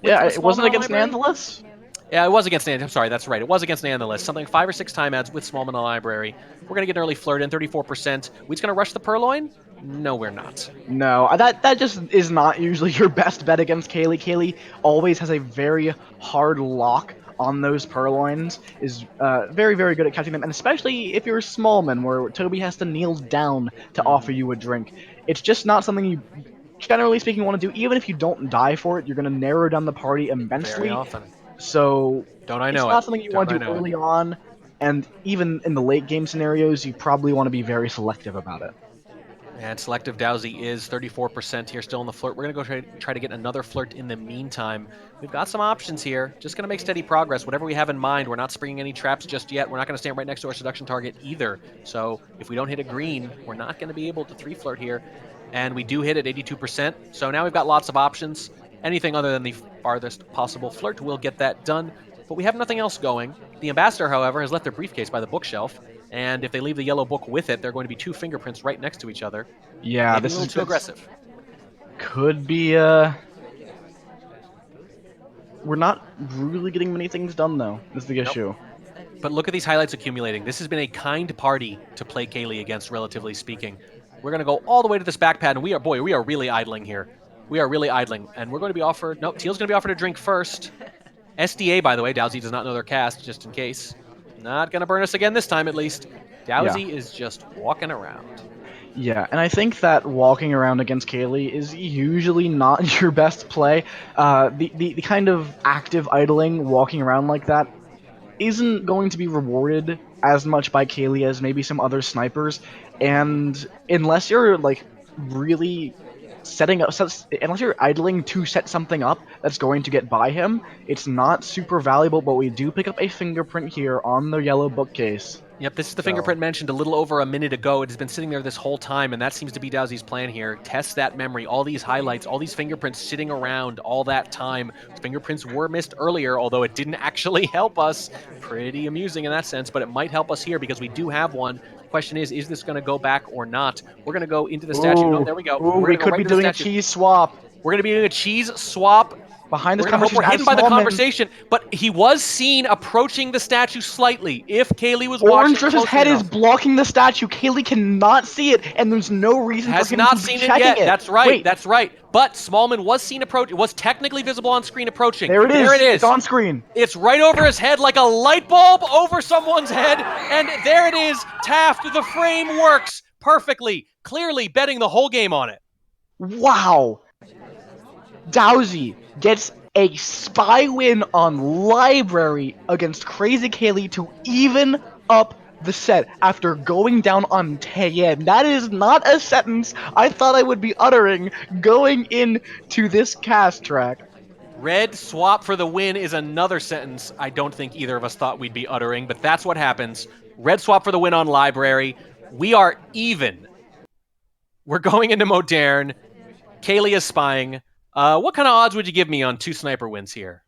Yeah, with it Small wasn't Mana against Library? Neanderthals? Yeah, it was against Nan. I'm sorry, that's right. It was against Nan the list. Something 5 or 6 time ads with Small Mana Library. We're gonna get an early flirt in 34%. We just gonna rush the Purloin? No, we're not. No, that just is not usually your best bet against Kaylee. Kaylee always has a very hard lock on those purloins, is very, very good at catching them, and especially if you're a smallman, where Toby has to kneel down to offer you a drink. It's just not something you, generally speaking, want to do. Even if you don't die for it, you're going to narrow down the party Very immensely, often. so Don't I it's know it? not something you want Don't to I do know it? early on, and even in the late game scenarios, you probably want to be very selective about it. And selective DOWSEY is 34% here, still in the flirt. We're going to go try to get another flirt in the meantime. We've got some options here. Just going to make steady progress. Whatever we have in mind, we're not springing any traps just yet. We're not going to stand right next to our seduction target either. So if we don't hit a green, we're not going to be able to 3-flirt here. And we do hit at 82%. So now we've got lots of options. Anything other than the farthest possible flirt will get that done. But we have nothing else going. The ambassador, however, has left their briefcase by the bookshelf. And if they leave the yellow book with it, they're going to be 2 fingerprints right next to each other. Yeah, Maybe a this little is too this aggressive. could be we're not really getting many things done though. Is the Nope. issue. But look at these highlights accumulating. This has been a kind party to play Kaylee against, relatively speaking. We're going to go all the way to this back pad, and we are really idling here. We are really idling, and we're going to be offered... Nope, Teal's going to be offered a drink first. SDA, by the way, DOWSEY does not know their cast, just in case. Not going to burn us again this time, at least. Yeah. DOWSEY is just walking around. Yeah, and I think that walking around against Kaylee is usually not your best play. The kind of active idling, walking around like that, isn't going to be rewarded as much by Kaylee as maybe some other snipers, and unless you're like really setting up, unless you're idling to set something up that's going to get by him, it's not super valuable. But we do pick up a fingerprint here on the yellow bookcase. Yep, this is the So fingerprint mentioned a little over a minute ago. It has been sitting there this whole time, and that seems to be DOWSEY's plan here. Test that memory, all these highlights, all these fingerprints sitting around all that time. Fingerprints were missed earlier, although it didn't actually help us. Pretty amusing in that sense, but it might help us here because we do have one. Question is this going to go back or not? We're going to go into the statue. No, there we go. Ooh, We're we going to go could right be into the doing a statue. cheese swap We're going to be doing a cheese swap. behind this We're going to hope we're conversation. hidden by the conversation, but he was seen approaching the statue slightly. If Kaylee was watching Orange Dress's closely head is enough. blocking the statue. Kaylee cannot see it, and there's no reason for Has him not to be seen it checking yet. it. That's right. Wait, That's right. But Smallman was seen approach. It was technically visible on screen approaching. there it is. There it is. It's on screen. It's right over his head like a light bulb over someone's head. And there it is. Taft, the frame works perfectly. Clearly betting the whole game on it. Wow. DOWSEY gets a spy win on Library against KrazyCaley to even up the set after going down on 10. That is not a sentence I thought I would be uttering going into this cast track. Red swap for the win is another sentence I don't think either of us thought we'd be uttering, but that's what happens. Red swap for the win on Library. We are even. We're going into Modern. Kaylee is spying. What kind of odds would you give me on 2 sniper wins here?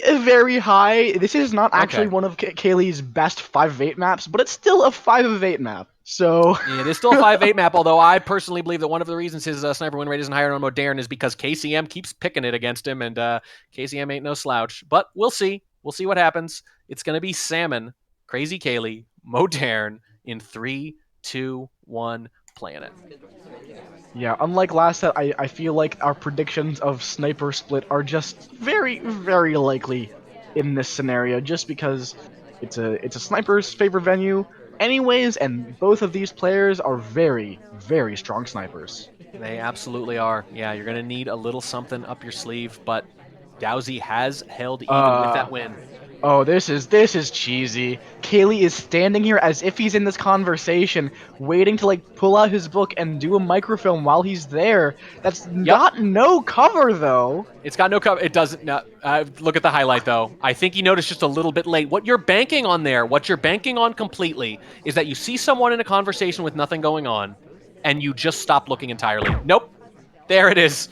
Very high. This is not actually Okay. one of Kaylee's best 5 of 8 maps, but it's still a 5 of 8 map. So It is still a 5-8 map, although I personally believe that one of the reasons his sniper win rate isn't higher on Modern is because KCM keeps picking it against him, and KCM ain't no slouch. But we'll see. We'll see what happens. It's going to be Salmon, KrazyCaley, Modern in 3, 2, 1, Planet. yeah, unlike last set, I feel like our predictions of sniper split are just very, very likely in this scenario, just because it's a sniper's favorite venue anyways, and both of these players are very, very strong snipers. They absolutely are. Yeah, you're going to need a little something up your sleeve, but DOWSEY has held even with that win. Oh, this is cheesy. Kaylee is standing here as if he's in this conversation, waiting to like pull out his book and do a microfilm while he's there. That's got no cover though. It's got no cover. It doesn't. No, look at the highlight, though. I think he noticed just a little bit late. What you're banking on there, what you're banking on completely, is that you see someone in a conversation with nothing going on, and you just stop looking entirely. Nope. There it is.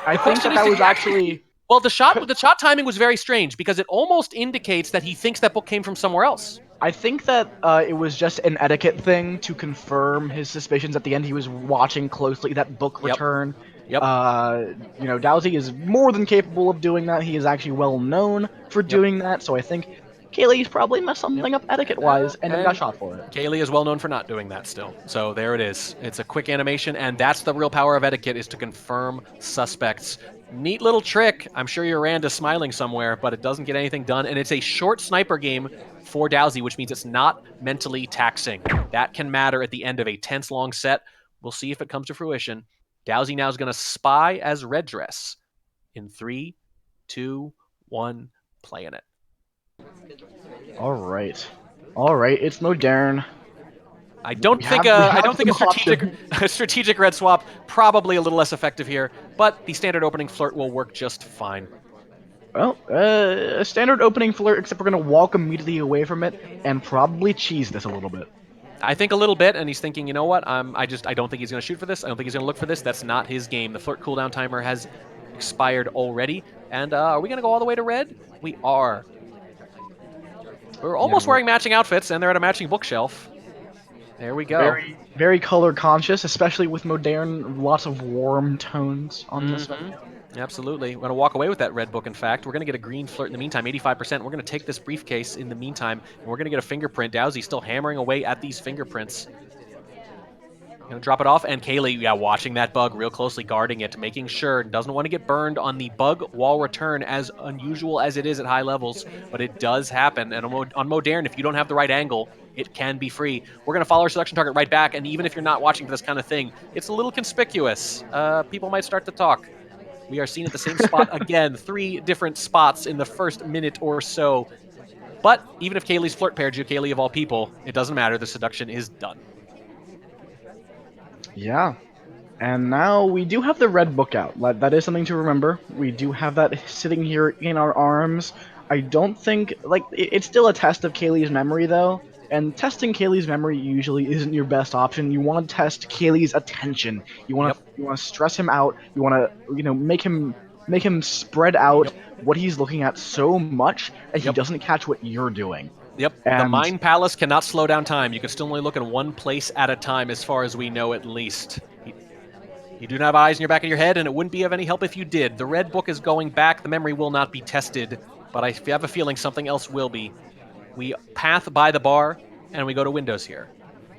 I think that was actually... Well, the shot timing was very strange because it almost indicates that he thinks that book came from somewhere else. I think that it was just an etiquette thing to confirm his suspicions at the end. He was watching closely that book Yep. return. Yep. DOWSEY is more than capable of doing that. He is actually well known for Yep. doing that, so I think Kaylee's probably messed Yep. something up etiquette-wise and then got And shot for it. Kaylee is well known for not doing that still. So there it is. It's a quick animation, and that's the real power of etiquette, is to confirm suspects. Neat little trick. I'm sure your Randa's smiling somewhere, but it doesn't get anything done. And it's a short sniper game for DOWSEY, which means it's not mentally taxing. That can matter at the end of a tense long set. We'll see if it comes to fruition. DOWSEY now is going to spy as Red Dress. In 3, 2, 1, playing it. All right. All right, it's modern. I don't We think have, we I have don't think some options. a strategic red swap, probably a little less effective here, but the standard opening flirt will work just fine. Well, a standard opening flirt, except we're going to walk immediately away from it and probably cheese this a little bit. I think a little bit, and he's thinking, you know what? I don't think he's going to shoot for this. I don't think he's going to look for this. That's not his game. The flirt cooldown timer has expired already. And are we going to go all the way to red? We are. We're almost wearing matching outfits, and they're at a matching bookshelf. There we go. Very, very color conscious, especially with modern. Lots of warm tones on this one. Absolutely. We're going to walk away with that red book, in fact. We're going to get a green flirt in the meantime, 85%. We're going to take this briefcase in the meantime, and we're going to get a fingerprint. DOWSEY still hammering away at these fingerprints. Gonna drop it off, and Kaylee, watching that bug real closely, guarding it, making sure, doesn't want to get burned on the bug wall return, as unusual as it is at high levels, but it does happen. And on modern, if you don't have the right angle, it can be free. We're going to follow our selection target right back, and even if you're not watching for this kind of thing, it's a little conspicuous. People might start to talk. We are seen at the same spot again, 3 different spots in the first minute or so. But even if Kaylee's flirt paired you, Kaylee of all people, it doesn't matter. The seduction is done. Yeah. And now we do have the red book out. That is something to remember. We do have that sitting here in our arms. I don't think, it's still a test of Kaylee's memory, though. And testing Kaylee's memory usually isn't your best option. You want to test Kaylee's attention. You want to stress him out. You want to make him spread out what he's looking at so much that he doesn't catch what you're doing. Yep, And the Mind Palace cannot slow down time. You can still only look in one place at a time, as far as we know, at least. You do not have eyes in your back of your head, and it wouldn't be of any help if you did. The red book is going back. The memory will not be tested, but I have a feeling something else will be. We path by the bar, and we go to windows here.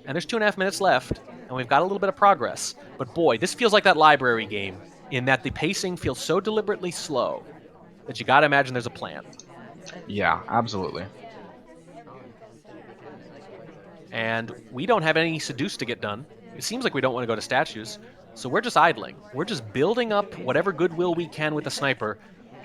And there's 2.5 minutes left, and we've got a little bit of progress. But boy, this feels like that library game, in that the pacing feels so deliberately slow that you gotta imagine there's a plan. Yeah, absolutely. And we don't have any seduce to get done. It seems like we don't want to go to statues, so we're just idling. We're just building up whatever goodwill we can with the sniper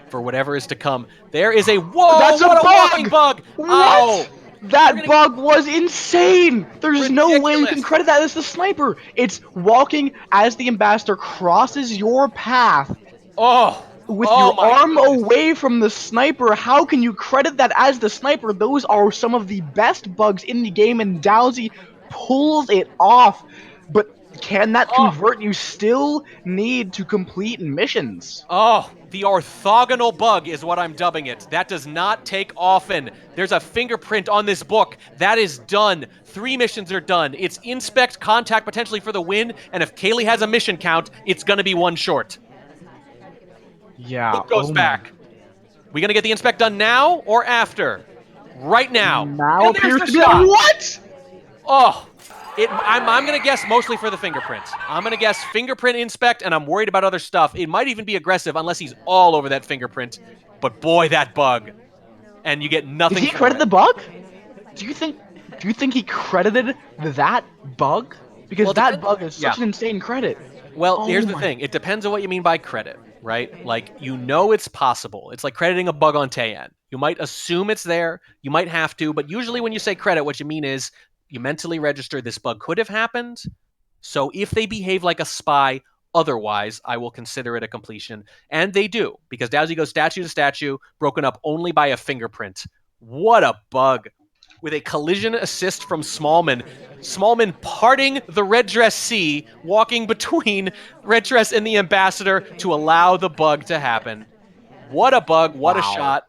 for whatever is to come. There is a whoa! That's what a walking bug! bug! What? Oh, that bug was insane! There's no way you can Ridiculous. credit that as the sniper! It's walking as the ambassador crosses your path with your my arm goodness. away from the sniper. How can you credit that as the sniper? Those are some of the best bugs in the game, and DOWSEY pulls it off. But can that convert? You still need to complete missions. Oh, the orthogonal bug is what I'm dubbing it. That does not take often. There's a fingerprint on this book. That is done. 3 missions are done. It's inspect, contact potentially for the win, and if Kaylee has a mission count, it's going to be 1 short. Yeah. Book goes back. We going to get the inspect done now or after? Right now. Now and appears there's to the be shot. what? Oh, I'm going to guess mostly for the fingerprint. I'm going to guess fingerprint inspect, and I'm worried about other stuff. It might even be aggressive unless he's all over that fingerprint. But boy, that bug. And you get nothing. Did he credit the bug? Do you think he credited that bug? Because that bug is such an insane credit. Well, here's the thing. It depends on what you mean by credit, right? Like, it's possible. It's like crediting a bug on Taeyan. You might assume it's there. You might have to. But usually when you say credit, what you mean is you mentally register this bug could have happened. So if they behave like a spy, otherwise, I will consider it a completion. And they do, because DOWSEY goes statue to statue, broken up only by a fingerprint. What a bug. With a collision assist from Smallman. Smallman parting the Red Dress C, walking between Red Dress and the Ambassador to allow the bug to happen. What a bug. What a shot.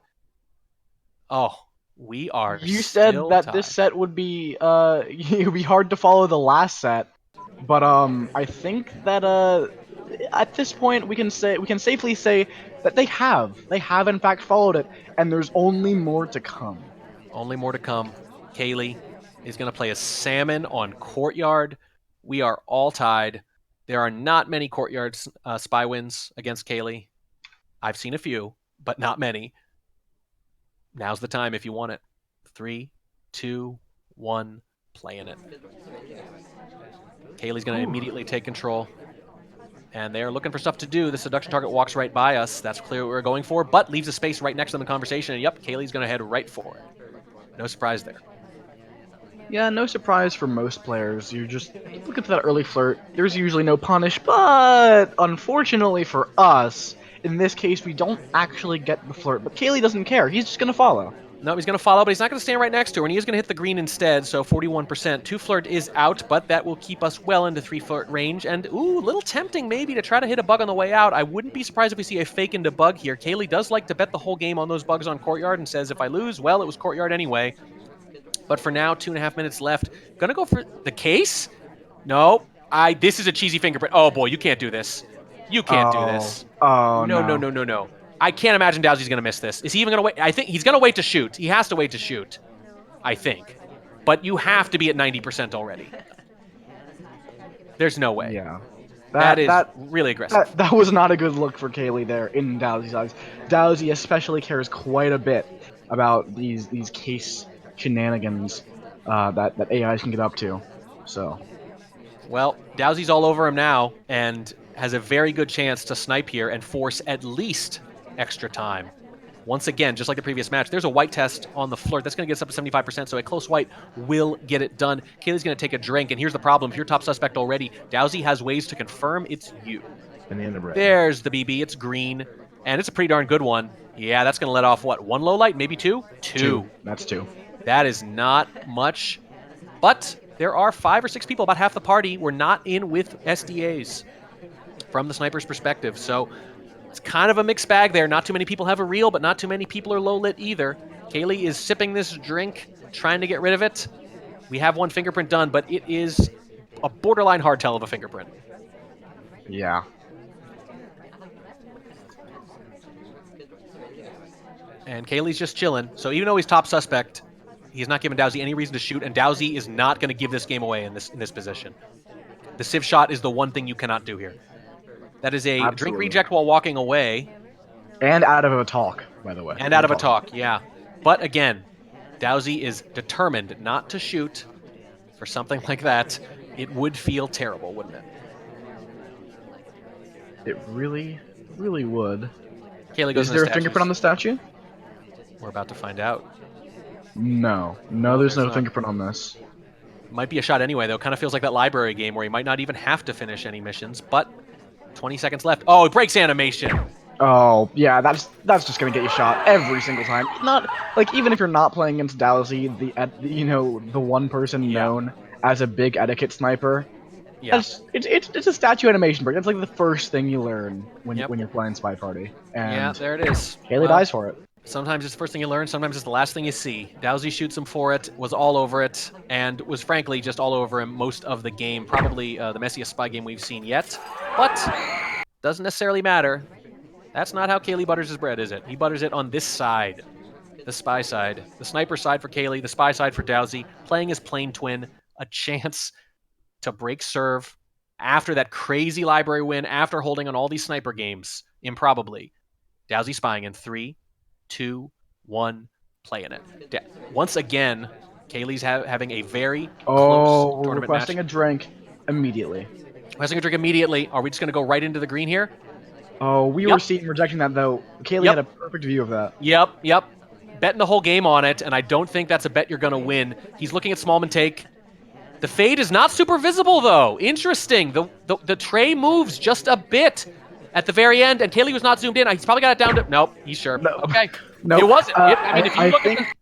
Oh, We are You said still that this tied. set would be it would be hard to follow the last set, but I think that at this point we can safely say that they have in fact followed it, and there's only more to come. Only more to come. Kaylee is going to play a salmon on Courtyard. We are all tied. There are not many Courtyard spy wins against Kaylee. I've seen a few, but not many. Now's the time if you want it. 3, 2, 1, playing it. Kaylee's going to immediately take control. And they're looking for stuff to do. The seduction target walks right by us. That's clear what we're going for, but leaves a space right next to the conversation. And yep, Kaylee's going to head right for it. No surprise there. Yeah, no surprise for most players. You're just looking for that early flirt. There's usually no punish, but unfortunately for us, in this case, we don't actually get the flirt. But Kaylee doesn't care. He's just gonna follow. No, he's going to follow, but he's not going to stand right next to her, and he is going to hit the green instead, so 41%. 2 flirt is out, but that will keep us well into 3 flirt range, and ooh, a little tempting maybe to try to hit a bug on the way out. I wouldn't be surprised if we see a fake into bug here. Kaylee does like to bet the whole game on those bugs on Courtyard and says if I lose, well, it was Courtyard anyway. But for now, 2.5 minutes left. Gonna go for the case? No, this is a cheesy fingerprint. Oh boy, you can't do this. You can't do this. Oh No, no, no. no, no, no. I can't imagine DOWSEY's going to miss this. Is he even going to wait? I think he's going to wait to shoot. He has to wait to shoot, I think. But you have to be at 90% already. There's no way. Yeah. That is really aggressive. That was not a good look for Kaylee there in DOWSEY's eyes. DOWSEY especially cares quite a bit about these case shenanigans that AIs can get up to. So. Well, DOWSEY's all over him now and has a very good chance to snipe here and force at least extra time. Once again, just like the previous match, there's a white test on the flirt. That's going to get us up to 75%, so a close white will get it done. Kaylee's going to take a drink, and here's the problem. If you're top suspect already, DOWSEY has ways to confirm it's you. Banana bread. There's the BB. It's green, and it's a pretty darn good one. Yeah, that's going to let off, what, 1 low light, maybe 2? 2. That's 2. That is not much, but there are 5 or 6 people, about half the party, were not in with SDAs from the sniper's perspective, so it's kind of a mixed bag there. Not too many people have a reel, but not too many people are low lit either. Kaylee is sipping this drink, trying to get rid of it. We have 1 fingerprint done, but it is a borderline hardtail of a fingerprint. Yeah. And Kaylee's just chilling. So even though he's top suspect, he's not giving DOWSEY any reason to shoot, and DOWSEY is not going to give this game away in this position. The Civ shot is the one thing you cannot do here. That is a drink reject while walking away. And out of a talk, by the way. And out of a talk, yeah. But again, DOWSEY is determined not to shoot for something like that. It would feel terrible, wouldn't it? It really, really would. Kaylee goes Is there a fingerprint on the statue? We're about to find out. No, there's no fingerprint on this. Might be a shot anyway, though. Kind of feels like that library game where you might not even have to finish any missions, but 20 seconds left. Oh, it breaks animation. Oh, yeah, that's just gonna get you shot every single time. Not like even if you're not playing against DOWSEY, the one person known as a big etiquette sniper. Yeah. It's a statue animation break. That's like the first thing you learn when you're playing SpyParty. And yeah, there it is. Kaylee dies for it. Sometimes it's the first thing you learn, sometimes it's the last thing you see. DOWSEY shoots him for it, was all over it, and was frankly just all over him most of the game. Probably the messiest spy game we've seen yet, but doesn't necessarily matter. That's not how Kaylee butters his bread, is it? He butters it on this side, the spy side. The sniper side for Kaylee, the spy side for DOWSEY, playing his plane twin, a chance to break serve after that crazy library win, after holding on all these sniper games, improbably. DOWSEY spying in 3, 2, 1, playing it. Once again, Kaylee's having a very close tournament requesting match. a drink immediately. Requesting a drink immediately. Are we just going to go right into the green here? Oh, we were seeing rejecting that though. Kaylee had a perfect view of that. Yep. Betting the whole game on it, and I don't think that's a bet you're going to win. He's looking at Smallman take. The fade is not super visible, though. Interesting. The tray moves just a bit at the very end, and Kaylee was not zoomed in. He's probably got it down to... Nope, he's sure. No. Okay. No, it wasn't. If you look at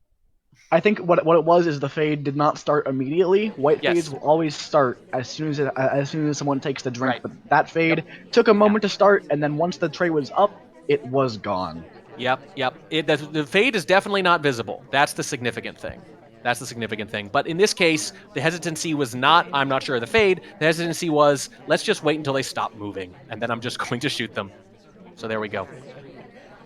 I think what it was is the fade did not start immediately. White fades will always start as soon as someone takes the drink. Right. But that fade took a moment to start, and then once the tray was up, it was gone. Yep. The fade is definitely not visible. That's the significant thing. But in this case, the hesitancy was not, I'm not sure of the fade. The hesitancy was, let's just wait until they stop moving, and then I'm just going to shoot them. So there we go.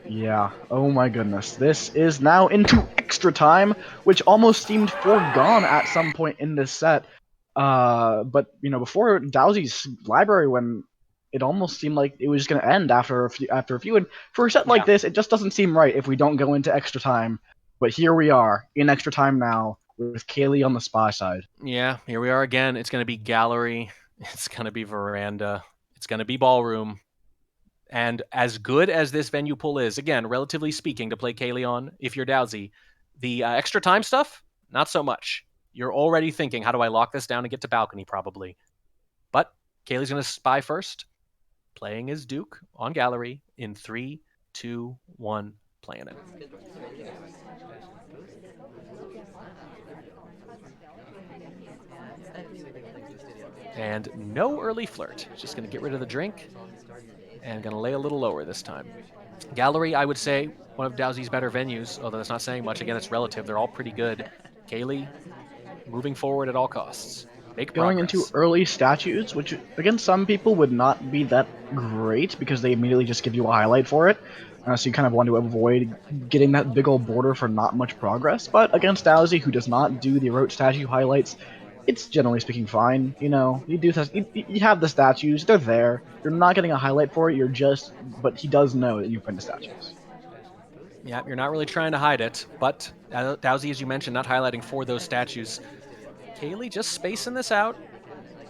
Yeah, oh my goodness. This is now into extra time, which almost seemed foregone at some point in this set. But, before DOWSEY's library, when it almost seemed like it was going to end after a few. And for a set like this, it just doesn't seem right if we don't go into extra time. But here we are, in extra time now, with Caley on the spy side. Yeah, here we are again. It's going to be gallery. It's going to be veranda. It's going to be ballroom. And as good as this venue pull is, again, relatively speaking, to play Caley on, if you're DOWSEY, the extra time stuff, not so much. You're already thinking, how do I lock this down and get to balcony, probably. But Caley's going to spy first, playing his Duke on gallery in 3, 2, 1, playing it. And no early flirt. Just going to get rid of the drink and going to lay a little lower this time. Gallery, I would say, one of DOWSEY's better venues, although that's not saying much. Again, it's relative. They're all pretty good. Caley, moving forward at all costs. Make Going progress. into early statues, which, again, some people would not be that great because they immediately just give you a highlight for it. So you kind of want to avoid getting that big old border for not much progress. But against DOWSEY, who does not do the rote statue highlights, it's generally speaking fine. You have the statues, they're there. You're not getting a highlight for it, but he does know that you print the statues. Yeah, you're not really trying to hide it, but DOWSEY, as you mentioned, not highlighting for those statues. Caley just spacing this out,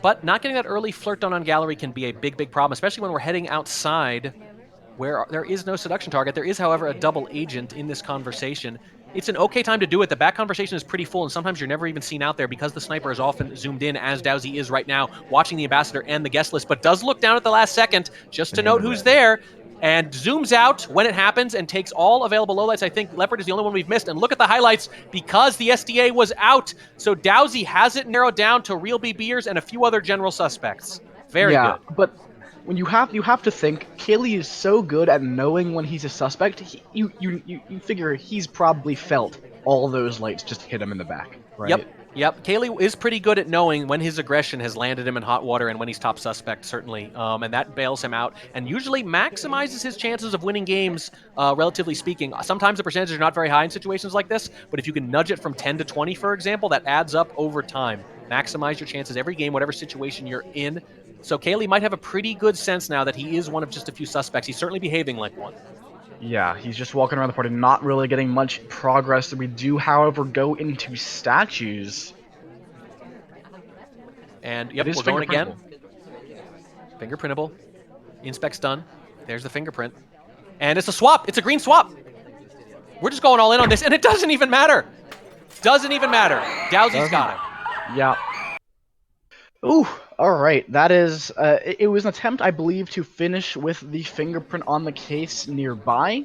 but not getting that early flirt done on gallery can be a big, big problem, especially when we're heading outside where there is no seduction target. There is, however, a double agent in this conversation. It's an okay time to do it. The back conversation is pretty full, and sometimes you're never even seen out there because the sniper is often zoomed in, as DOWSEY is right now, watching the ambassador and the guest list, but does look down at the last second just to note who's there, and zooms out when it happens and takes all available lowlights. I think Leopard is the only one we've missed. And look at the highlights because the SDA was out. So DOWSEY has it narrowed down to real BBers and a few other general suspects. Very good. But when you have to think, Caley is so good at knowing when he's a suspect. You figure he's probably felt all those lights just hit him in the back, right? Yep. Caley is pretty good at knowing when his aggression has landed him in hot water and when he's top suspect, certainly. And that bails him out and usually maximizes his chances of winning games, relatively speaking. Sometimes the percentages are not very high in situations like this, but if you can nudge it from 10 to 20, for example, that adds up over time. Maximize your chances every game, whatever situation you're in. So Caley might have a pretty good sense now that he is one of just a few suspects. He's certainly behaving like one. Yeah, he's just walking around the party, not really getting much progress. We do, however, go into statues. And yep, we're going again. Fingerprintable. Inspect's done. There's the fingerprint. And it's a swap. It's a green swap. We're just going all in on this, and it doesn't even matter. Doesn't even matter. DOWSEY's got him. Yeah. Ooh, all right. That is, it was an attempt, I believe, to finish with the fingerprint on the case nearby,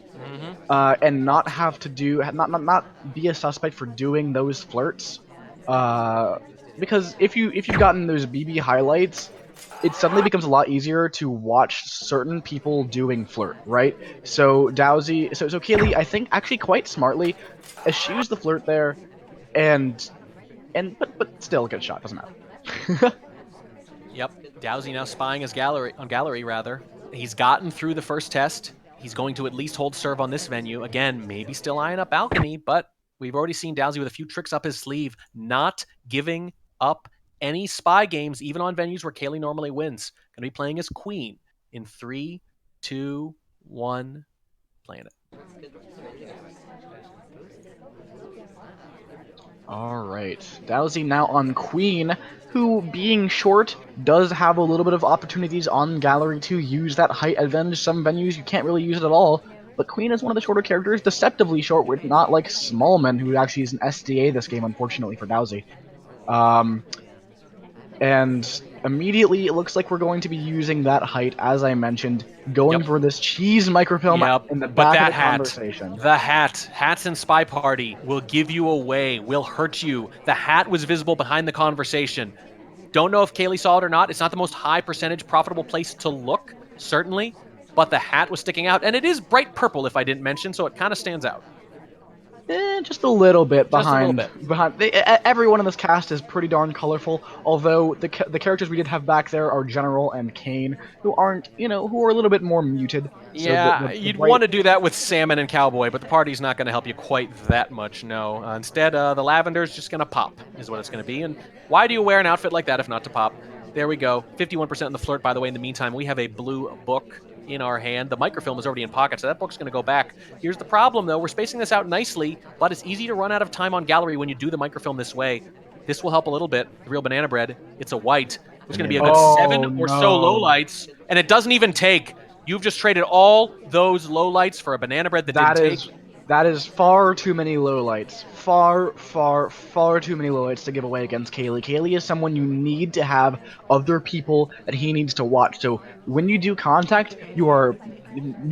and not have to not be a suspect for doing those flirts. Because if you've gotten those BB highlights, it suddenly becomes a lot easier to watch certain people doing flirt, right? So DOWSEY, so Caley, I think actually quite smartly, eschews the flirt there, but still a good shot, doesn't matter. Yep, DOWSEY now spying his gallery. He's gotten through the first test. He's going to at least hold serve on this venue. Again, maybe still eyeing up balcony, but we've already seen DOWSEY with a few tricks up his sleeve, not giving up any spy games, even on venues where Caley normally wins. Going to be playing as queen in 3, 2, 1, playing it. Alright, DOWSEY now on queen, who, being short, does have a little bit of opportunities on gallery to use that height advantage. Some venues you can't really use it at all, but queen is one of the shorter characters, deceptively short, with not like Smallman, who actually is an SDA this game, unfortunately, for DOWSEY. And immediately it looks like we're going to be using that height, as I mentioned, going for this cheese microfilm in the back of the conversation. The hats in SpyParty will give you away, will hurt you. The hat was visible behind the conversation. Don't know if Caley saw it or not. It's not the most high percentage profitable place to look, certainly, but the hat was sticking out, and it is bright purple, if I didn't mention, so it kind of stands out. Just a little bit Just a little behind. bit. Everyone in this cast is pretty darn colorful. Although the characters we did have back there are General and Kane, who aren't, who are a little bit more muted. So Yeah, the you'd bright. want to do that with Salmon and Cowboy, but the party's not going to help you quite that much, no. Instead, the Lavender's just going to pop, is what it's going to be. And why do you wear an outfit like that if not to pop? There we go. 51% in the flirt, by the way. In the meantime, we have a blue book in our hand. The microfilm is already in pocket, so that book's going to go back. Here's the problem, though. We're spacing this out nicely, but it's easy to run out of time on gallery when you do the microfilm this way. This will help a little bit. The real banana bread, it's a white. There's going to be a good Oh 7 or so no. lowlights, and it doesn't even take. You've just traded all those lowlights for a banana bread that didn't That take. is that is far too many lowlights. Far, far, far too many lowlights to give away against Kaylee. Kaylee is someone you need to have other people that he needs to watch. So when you do contact, you are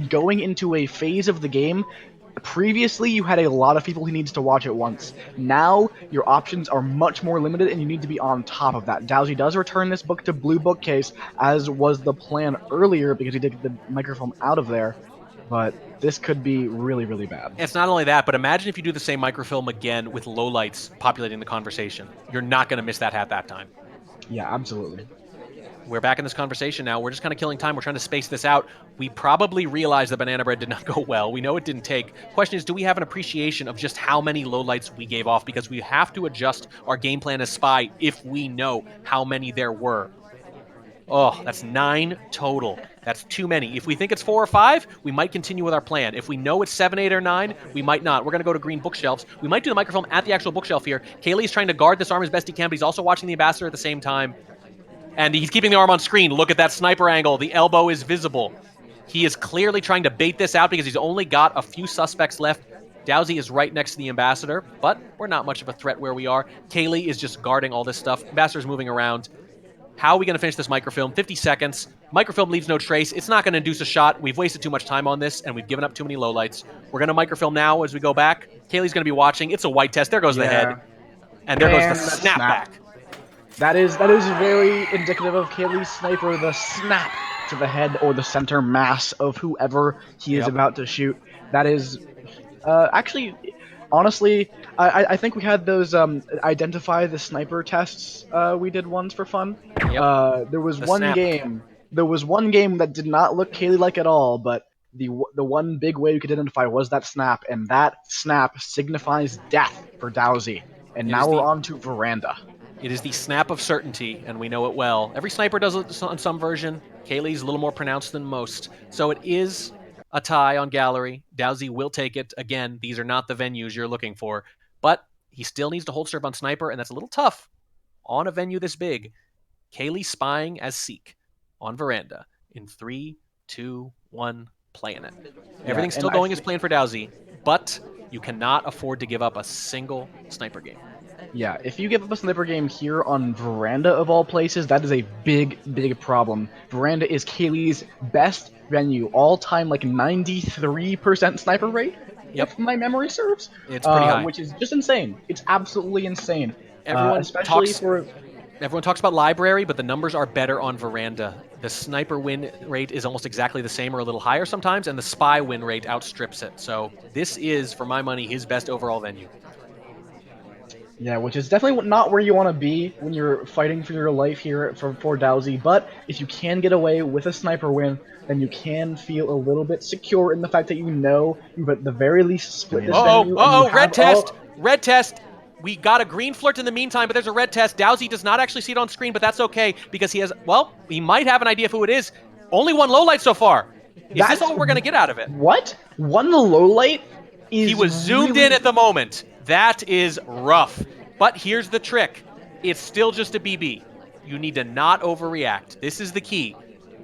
going into a phase of the game. Previously, you had a lot of people he needs to watch at once. Now, your options are much more limited, and you need to be on top of that. DOWSEY does return this book to Blue Bookcase, as was the plan earlier, because he did get the microfilm out of there. But this could be really, really bad. It's not only that, but imagine if you do the same microfilm again with lowlights populating the conversation. You're not going to miss that hat that time. Yeah, absolutely. We're back in this conversation now. We're just kind of killing time. We're trying to space this out. We probably realized the banana bread did not go well. We know it didn't take. Question is, do we have an appreciation of just how many lowlights we gave off? Because we have to adjust our game plan as Spy if we know how many there were. Oh, that's 9 total. That's too many. If we think it's 4 or 5, we might continue with our plan. If we know it's 7, 8, or 9, we might not. We're going to go to green bookshelves. We might do the microfilm at the actual bookshelf here. Kaylee's trying to guard this arm as best he can, but he's also watching the ambassador at the same time. And he's keeping the arm on screen. Look at that sniper angle. The elbow is visible. He is clearly trying to bait this out because he's only got a few suspects left. DOWSEY is right next to the ambassador, but we're not much of a threat where we are. Kaylee is just guarding all this stuff. Ambassador's moving around. How are we going to finish this microfilm? 50 seconds. Microfilm leaves no trace. It's not going to induce a shot. We've wasted too much time on this, and we've given up too many lowlights. We're going to microfilm now as we go back. Kaylee's going to be watching. It's a white test. There goes the head. And there goes the And that snapback. That is very indicative of Kaylee's sniper, the snap to the head or the center mass of whoever he is Yep. about to shoot. That is actually, honestly, I think we had those identify the sniper tests we did once for fun. Yep. There was The one snap. game. There was one game that did not look Kaylee like at all, but the one big way you could identify was that snap, and that snap signifies death for DOWSEY. And It now is we're the on to Veranda. It is the snap of certainty, and we know it well. Every sniper does it on some version. Kaylee's a little more pronounced than most. So it is a tie on gallery. DOWSEY will take it. Again, these are not the venues you're looking for. But he still needs to hold serve on sniper, and that's a little tough on a venue this big. Kaylee spying as Seek on Veranda in 3, 2, 1, playing it. Yeah, Everything's and still going as planned for DOWSEY, but you cannot afford to give up a single sniper game. yeah, if you give up a sniper game here on Veranda of all places, that is a big, big problem. Veranda is Kaylee's best venue, all time like 93% sniper rate, Yep, if my memory serves, it's pretty high. which is just insane. It's absolutely insane, Everyone especially talks for. everyone talks about library, but the numbers are better on Veranda. The sniper win rate is almost exactly the same or a little higher sometimes, and the spy win rate outstrips it. So this is, for my money, his best overall venue. Yeah, which is definitely not where you want to be when you're fighting for your life here for DOWSEY. But if you can get away with a sniper win, then you can feel a little bit secure in the fact that you know you've at the very least split this venue and you Red have test, all. red test. We got a green flirt in the meantime, but there's a red test. DOWSEY does not actually see it on screen, but that's okay because he has, well, he might have an idea of who it is. Only one low light so far. Is this That's all we're going to get out of it? what one low light He is was zoomed in really. at the moment. That is rough. But here's the trick. It's still just a BB. You need to not overreact. This is the key.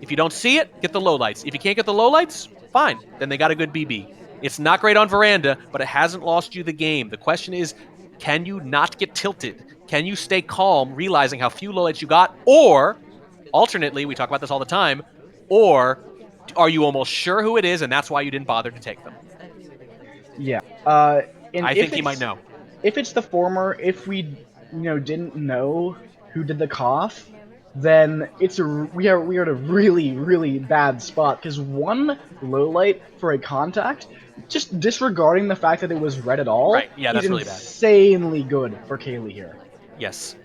If you don't see it, get the lowlights. If you can't get the lowlights, fine. Then they got a good BB. It's not great on Veranda, but it hasn't lost you the game. The question is, can you not get tilted? Can you stay calm, realizing how few lowlights you got? Or, alternately, we talk about this all the time, or are you almost sure who it is and that's why you didn't bother to take them? Yeah. And I if think he might it's know. if it's the former, if we didn't know who did the cough, then we are in a really bad spot because one low light for a contact, just disregarding the fact that it was red at all, Right. Yeah, is that's really bad. insanely good for Kaylee here. Yes.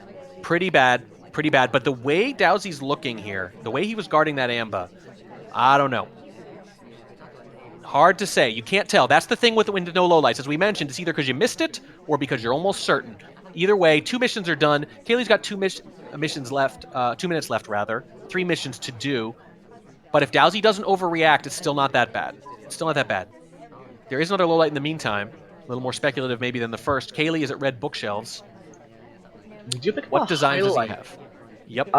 Pretty bad. Pretty bad. But the way Dowsey's looking here, the way he was guarding that Amba, I don't know. Hard to say. You can't tell. That's the thing with the no lowlights. As we mentioned, it's either because you missed it or because you're almost certain. Either way, 2 missions are done. Kaylee's got 2 missions left, 2 minutes left, rather. 3 missions to do. But if Dowsey doesn't overreact, it's still not that bad. It's still not that bad. There is another lowlight in the meantime. A little more speculative maybe than the first. Kaylee is at red bookshelves. We do pick up a What designs does he highlight. have? Yep.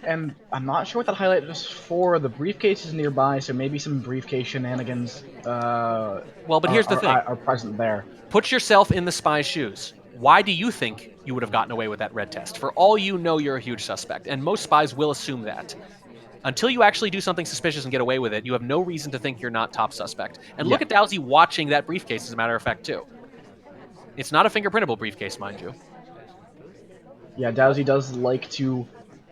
And I'm not sure what that highlight is for. The briefcase is nearby, so maybe some briefcase shenanigans Well, but here's the thing. are present there. Put yourself in the spy's shoes. Why do you think you would have gotten away with that red test? For all you know, you're a huge suspect, and most spies will assume that. Until you actually do something suspicious and get away with it, you have no reason to think you're not top suspect. And look Yeah. at Dowsey watching that briefcase, as a matter of fact, too. It's not a fingerprintable briefcase, mind you. Yeah, Dowsey does like to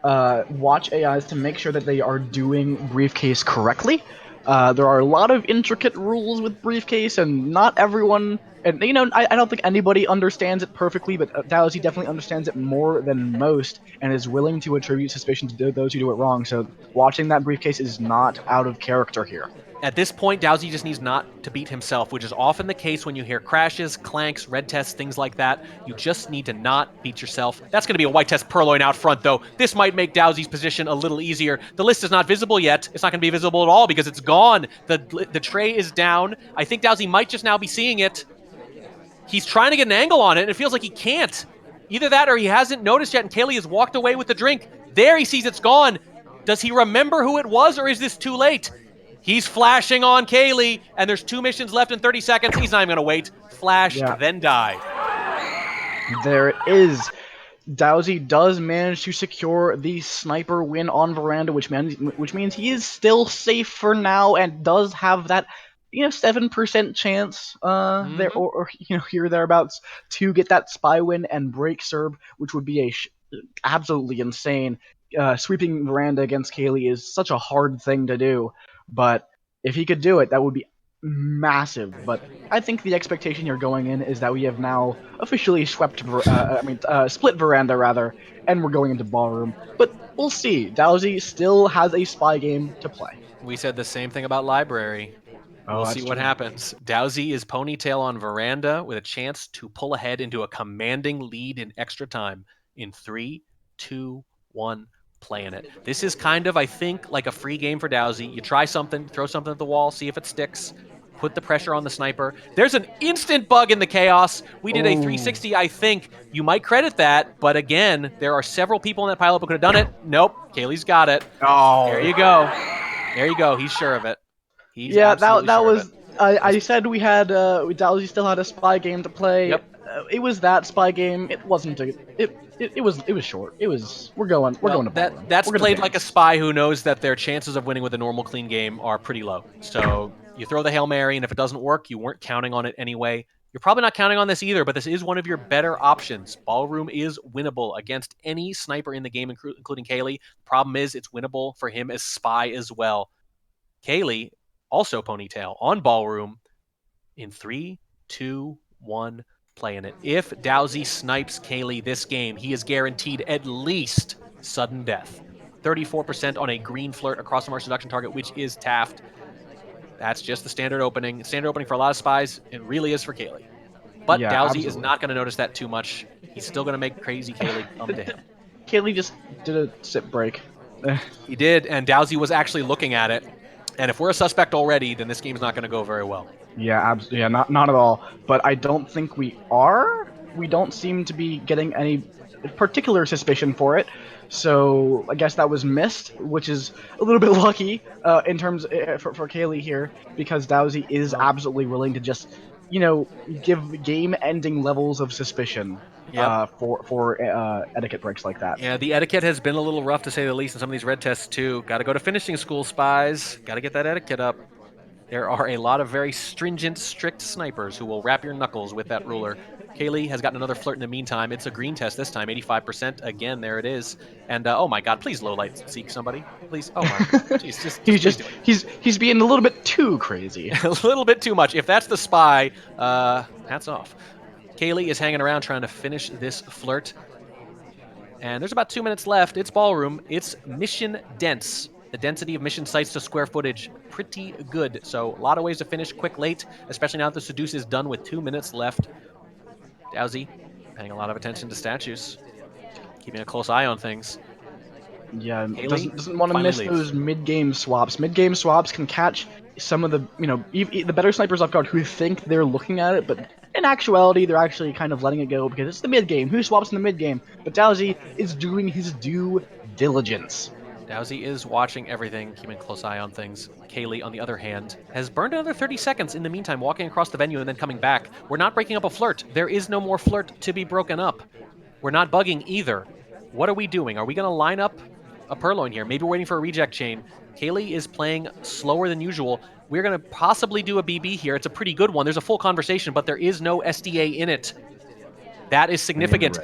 watch AIs to make sure that they are doing briefcase correctly. There are a lot of intricate rules with briefcase, and not everyone. And I don't think anybody understands it perfectly, but Dowsey definitely understands it more than most, and is willing to attribute suspicion to those who do it wrong. So watching that briefcase is not out of character here. At this point, Dowsey just needs not to beat himself, which is often the case when you hear crashes, clanks, red tests, things like that. You just need to not beat yourself. That's going to be a white test purloin out front, though. This might make Dowsey's position a little easier. The list is not visible yet. It's not going to be visible at all because it's gone. The tray is down. I think Dowsey might just now be seeing it. He's trying to get an angle on it, and it feels like he can't. Either that or he hasn't noticed yet, and Kaylee has walked away with the drink. There he sees it's gone. Does he remember who it was, or is this too late? He's flashing on Kaylee, and there's 2 missions left in 30 seconds. He's not even going to wait. Flashed, Yeah. then died. There it is. Dowsey does manage to secure the sniper win on Veranda, which means he is still safe for now and does have that 7% chance there or here or thereabouts to get that spy win and break Serb, which would be absolutely insane. Sweeping Veranda against Kaylee is such a hard thing to do, but if he could do it, that would be massive. But I think the expectation here going in is that we have now officially split Veranda rather, and we're going into Ballroom. But we'll see. Dowsey still has a spy game to play. We said the same thing about Library. We'll see what happens. Dowsey is ponytail on Veranda with a chance to pull ahead into a commanding lead in extra time in 3, 2, 1. Playing it. This is kind of, I think, like a free game for Dowsey. You try something, throw something at the wall, see if it sticks, put the pressure on the sniper. There's an instant bug in the chaos. We did a 360, I think. You might credit that, but again, there are several people in that pileup who could have done it. Nope, Kaylee's got it. Oh, there you go. There you go. He's sure of it. He's that sure was. of it. I said we had Dowsey still had a spy game to play. Yep. It was that spy game. It wasn't a. It was short. We're going to Ballroom. That's We're gonna played dance. like a spy who knows that their chances of winning with a normal clean game are pretty low. So you throw the Hail Mary, and if it doesn't work, you weren't counting on it anyway. You're probably not counting on this either, but this is one of your better options. Ballroom is winnable against any sniper in the game, including Kaylee. Problem is, it's winnable for him as spy as well. Kaylee, also ponytail, on Ballroom in 3, 2, 1. Playing it. If Dowsey snipes Kaylee this game, he is guaranteed at least sudden death. 34% on a green flirt across from our seduction target, which is Taft. That's just the standard opening. Standard opening for a lot of spies. It really is for Kaylee. But Yeah, Dowsey absolutely. is not going to notice that too much. He's still going to make KrazyCaley come to him. Kaylee just did a sip break. He did, and Dowsey was actually looking at it. And if we're a suspect already, then this game's not going to go very well. Yeah, not at all. But I don't think we are. We don't seem to be getting any particular suspicion for it. So I guess that was missed, which is a little bit lucky in terms for Kaylee here, because Dowsey is absolutely willing to just give game-ending levels of suspicion for etiquette breaks like that. Yeah, the etiquette has been a little rough to say the least in some of these red tests too. Got to go to finishing school, spies. Got to get that etiquette up. There are a lot of very stringent, strict snipers who will wrap your knuckles with that ruler. Kaylee has gotten another flirt in the meantime. It's a green test this time, 85%. Again, there it is. And oh my god, please low light seek somebody. Please. Oh my. Jeez, just please do it. he's being a little bit too crazy. A little bit too much. If that's the spy, hats off. Kaylee is hanging around trying to finish this flirt. And there's about 2 minutes left. It's Ballroom. It's mission dense. The density of mission sites to square footage, pretty good. So a lot of ways to finish quick late, especially now that the Seduce is done with 2 minutes left. DOWSEY paying a lot of attention to statues, keeping a close eye on things. Yeah, Kaylee doesn't want to finally miss leaves. those mid-game swaps. Mid-game swaps can catch some of the, the better snipers off guard who think they're looking at it, but in actuality, they're actually kind of letting it go because it's the mid-game. Who swaps in the mid-game? But DOWSEY is doing his due diligence. DOWSEY is watching everything, keeping a close eye on things. Kaylee, on the other hand, has burned another 30 seconds in the meantime, walking across the venue and then coming back. We're not breaking up a flirt. There is no more flirt to be broken up. We're not bugging either. What are we doing? Are we going to line up a purloin here? Maybe we're waiting for a reject chain. Kaylee is playing slower than usual. We're going to possibly do a BB here. It's a pretty good one. There's a full conversation, but there is no SDA in it. That is significant.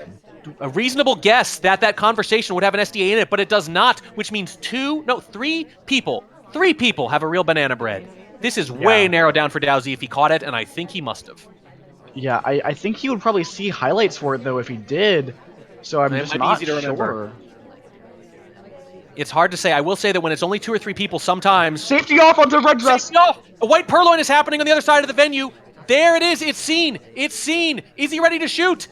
A reasonable guess that that conversation would have an SDA in it, but it does not, which means three people have a real banana bread. This is way narrowed down for DOWSEY if he caught it, and I think he must have. Yeah, I think he would probably see highlights for it, though, if he did. So I'm just not sure. It's hard to say. I will say that when it's only 2 or 3 people, sometimes... Safety off onto red dress! Safety off! A white purloin is happening on the other side of the venue. There it is. It's seen. It's seen. Is he ready to shoot?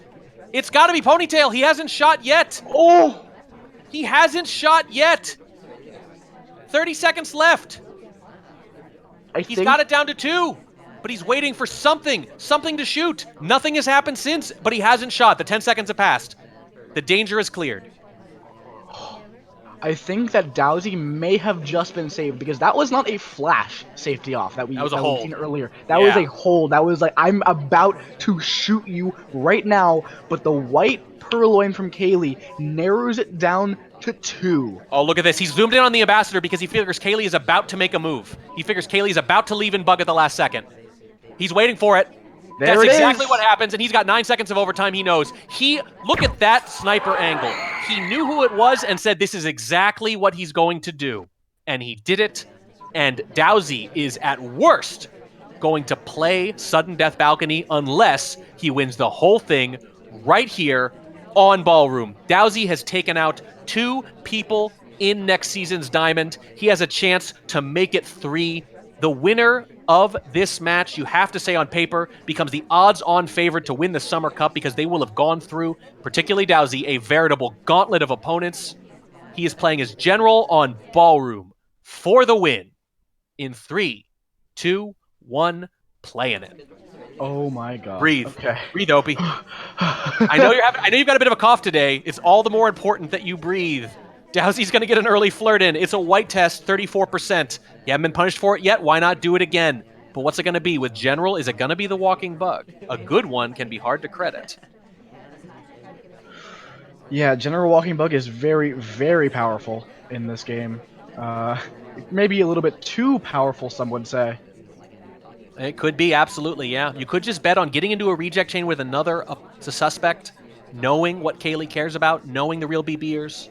It's got to be Ponytail. He hasn't shot yet. Oh! He hasn't shot yet. 30 seconds left. He's got it down to 2, but he's waiting for something to shoot. Nothing has happened since, but he hasn't shot. The 10 seconds have passed. The danger is cleared. I think that DOWSEY may have just been saved because that was not a flash safety off that we seen earlier. That was a hold. That was like, I'm about to shoot you right now, but the white purloin from Kaylee narrows it down to 2. Oh, look at this. He's zoomed in on the ambassador because he figures Kaylee is about to make a move. He figures Kaylee is about to leave and bug at the last second. He's waiting for it. That's exactly what happens, and he's got 9 seconds of overtime. He knows. Look at that sniper angle. He knew who it was and said this is exactly what he's going to do. And he did it, and DOWSEY is at worst going to play sudden death balcony unless he wins the whole thing right here on Ballroom. DOWSEY has taken out 2 people in next season's Diamond. He has a chance to make it 3. The winner of this match, you have to say on paper, becomes the odds-on favorite to win the Summer Cup because they will have gone through, particularly DOWSEY, a veritable gauntlet of opponents. He is playing as General on Ballroom for the win. In 3, 2, 1, playing it. Oh my god. Breathe. Okay. Breathe, Opie. I know you've got a bit of a cough today. It's all the more important that you breathe. DOWSEY's going to get an early flirt in. It's a white test, 34%. You haven't been punished for it yet. Why not do it again? But what's it going to be? With General, is it going to be the walking bug? A good one can be hard to credit. Yeah, General Walking Bug is very, very powerful in this game. Maybe a little bit too powerful, some would say. It could be, absolutely, yeah. You could just bet on getting into a reject chain with another suspect, knowing what Kaylee cares about, knowing the real BBers,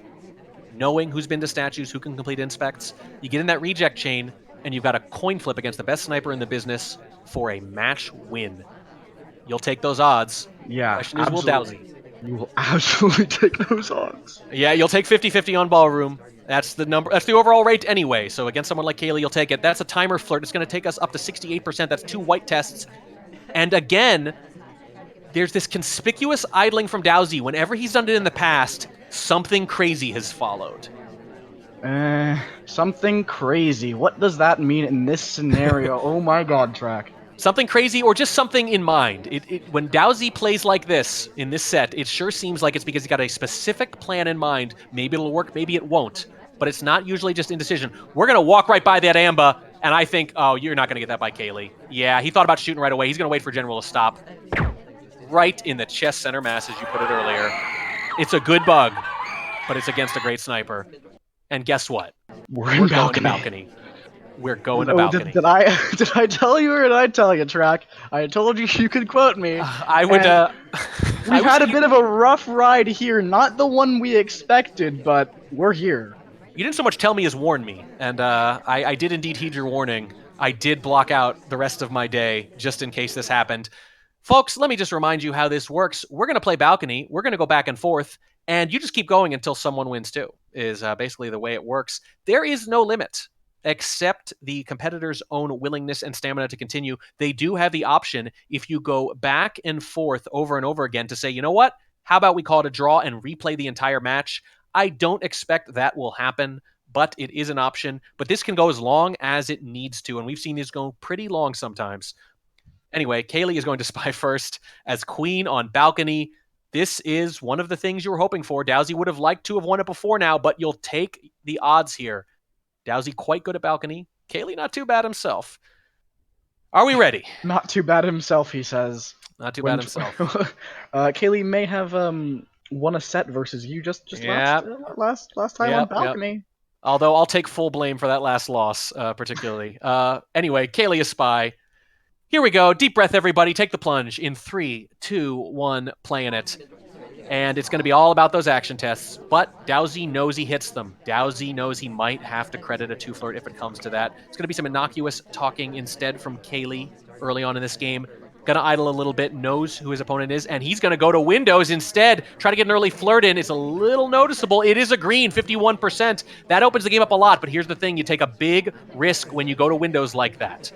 knowing who's been to statues, who can complete inspects. You get in that reject chain, and you've got a coin flip against the best sniper in the business for a match win. You'll take those odds. Yeah, question is, will DOWSEY? You will absolutely take those odds. Yeah, you'll take 50-50 on Ballroom. That's the number. That's the overall rate anyway. So against someone like Kaylee, you'll take it. That's a timer flirt. It's going to take us up to 68%. That's 2 white tests. And again, there's this conspicuous idling from DOWSEY. Whenever he's done it in the past, something crazy has followed. Something crazy. What does that mean in this scenario? Oh my god, Track. Something crazy or just something in mind. When DOWSEY plays like this in this set, it sure seems like it's because he's got a specific plan in mind. Maybe it'll work, maybe it won't. But it's not usually just indecision. We're going to walk right by that Amba, and I think, oh, you're not going to get that by Kaylee. Yeah, he thought about shooting right away. He's going to wait for General to stop. Right in the chest center mass, as you put it earlier. It's a good bug, but it's against a great sniper. And guess what? We're going to balcony. We're going to Oh, balcony. did I did I tell you or did I tell you, Track? I told you you could quote me. I would. And I we've wish had a that you. bit of a rough ride here. Not the one we expected, but we're here. You didn't so much tell me as warn me, and I did indeed heed your warning. I did block out the rest of my day just in case this happened. Folks, let me just remind you how this works. We're going to play balcony. We're going to go back and forth, and you just keep going until someone wins too, is basically the way it works. There is no limit except the competitor's own willingness and stamina to continue. They do have the option, if you go back and forth over and over again, to say, you know what? How about we call it a draw and replay the entire match? I don't expect that will happen, but it is an option. But this can go as long as it needs to, and we've seen these go pretty long sometimes. Anyway, Caley is going to spy first as queen on balcony. This is one of the things you were hoping for. DOWSEY would have liked to have won it before now, but you'll take the odds here. DOWSEY quite good at balcony. Caley not too bad himself. Are we ready? Not too bad himself, he says. Not too bad himself. Kaylee may have won a set versus you just last time on balcony. Yep. Although I'll take full blame for that last loss, particularly. Anyway, Caley is spy. Here we go. Deep breath, everybody. Take the plunge in 3, 2, 1, playing it. And it's going to be all about those action tests. But DOWSEY knows he hits them. DOWSEY knows he might have to credit a 2-flirt if it comes to that. It's going to be some innocuous talking instead from Caley early on in this game. Going to idle a little bit, knows who his opponent is, and he's going to go to windows instead. Try to get an early flirt in. It's a little noticeable. It is a green, 51%. That opens the game up a lot, but here's the thing. You take a big risk when you go to windows like that.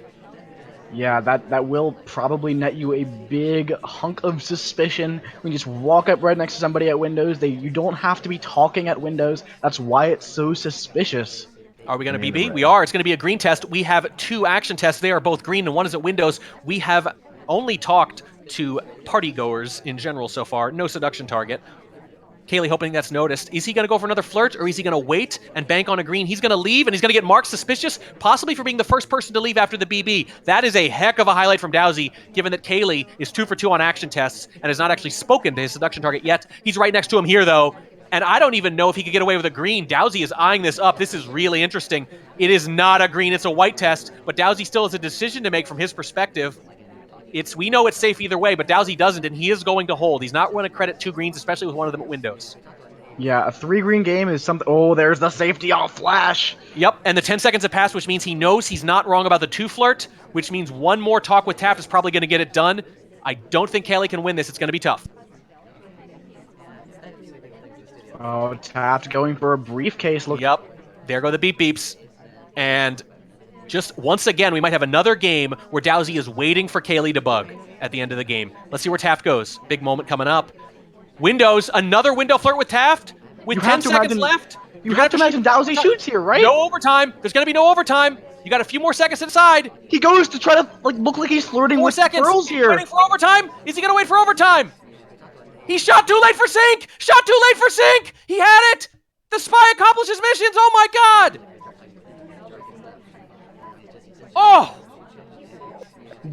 Yeah, that will probably net you a big hunk of suspicion when you just walk up right next to somebody at windows. You don't have to be talking at windows. That's why it's so suspicious. Are we going to BB? We are. It's going to be a green test. We have 2 action tests. They are both green, and one is at windows. We have only talked to partygoers in general so far. No seduction target. Caley hoping that's noticed. Is he going to go for another flirt, or is he going to wait and bank on a green? He's going to leave, and he's going to get marked suspicious, possibly for being the first person to leave after the BB. That is a heck of a highlight from DOWSEY, given that Caley is 2 for 2 on action tests and has not actually spoken to his seduction target yet. He's right next to him here, though, and I don't even know if he could get away with a green. DOWSEY is eyeing this up. This is really interesting. It is not a green. It's a white test, but DOWSEY still has a decision to make from his perspective. We know it's safe either way, but DOWSEY doesn't, and he is going to hold. He's not going to credit 2 greens, especially with one of them at windows. Yeah, a 3-green game is something. Oh, there's the safety all flash. Yep, and the 10 seconds have passed, which means he knows he's not wrong about the 2 flirt, which means one more talk with Taft is probably going to get it done. I don't think Caley can win this. It's going to be tough. Oh, Taft going for a briefcase. Look. Yep, there go the beep beeps. And just once again, we might have another game where DOWSEY is waiting for Caley to bug at the end of the game. Let's see where Taft goes. Big moment coming up. Windows, another window flirt with Taft with 10 seconds left. You have to imagine DOWSEY shoots here, right? No overtime. There's going to be no overtime. You got a few more seconds to decide. He goes to try to look like he's flirting with girls here. Waiting for overtime. Is he going to wait for overtime? He shot too late for sink. Shot too late for sink. He had it. The spy accomplishes missions. Oh my God. Oh.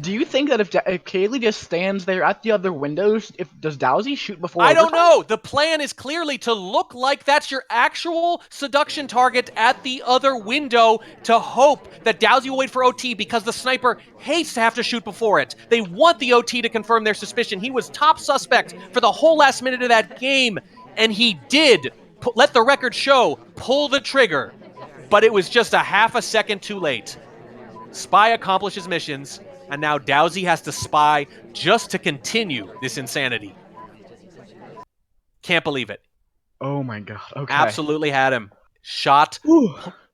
Do you think that if Caley just stands there at the other windows, does DOWSEY shoot before I overtime? don't know. The plan is clearly to look like that's your actual seduction target at the other window, to hope that DOWSEY will wait for OT, because the sniper hates to have to shoot before it. They want the OT to confirm their suspicion. He was top suspect for the whole last minute of that game, and he did, let the record show, pull the trigger, but it was just a half a second too late. Spy accomplishes missions, and now DOWSEY has to spy just to continue this insanity. Can't believe it. Oh my God. Okay. Absolutely had him. Shot.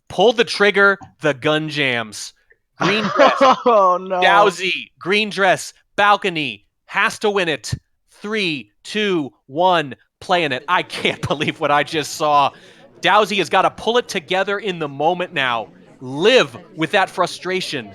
Pulled the trigger. The gun jams. Green dress. Oh no. DOWSEY. Green dress. Balcony. Has to win it. 3, 2, 1. Playing it. I can't believe what I just saw. DOWSEY has got to pull it together in the moment now. Live with that frustration.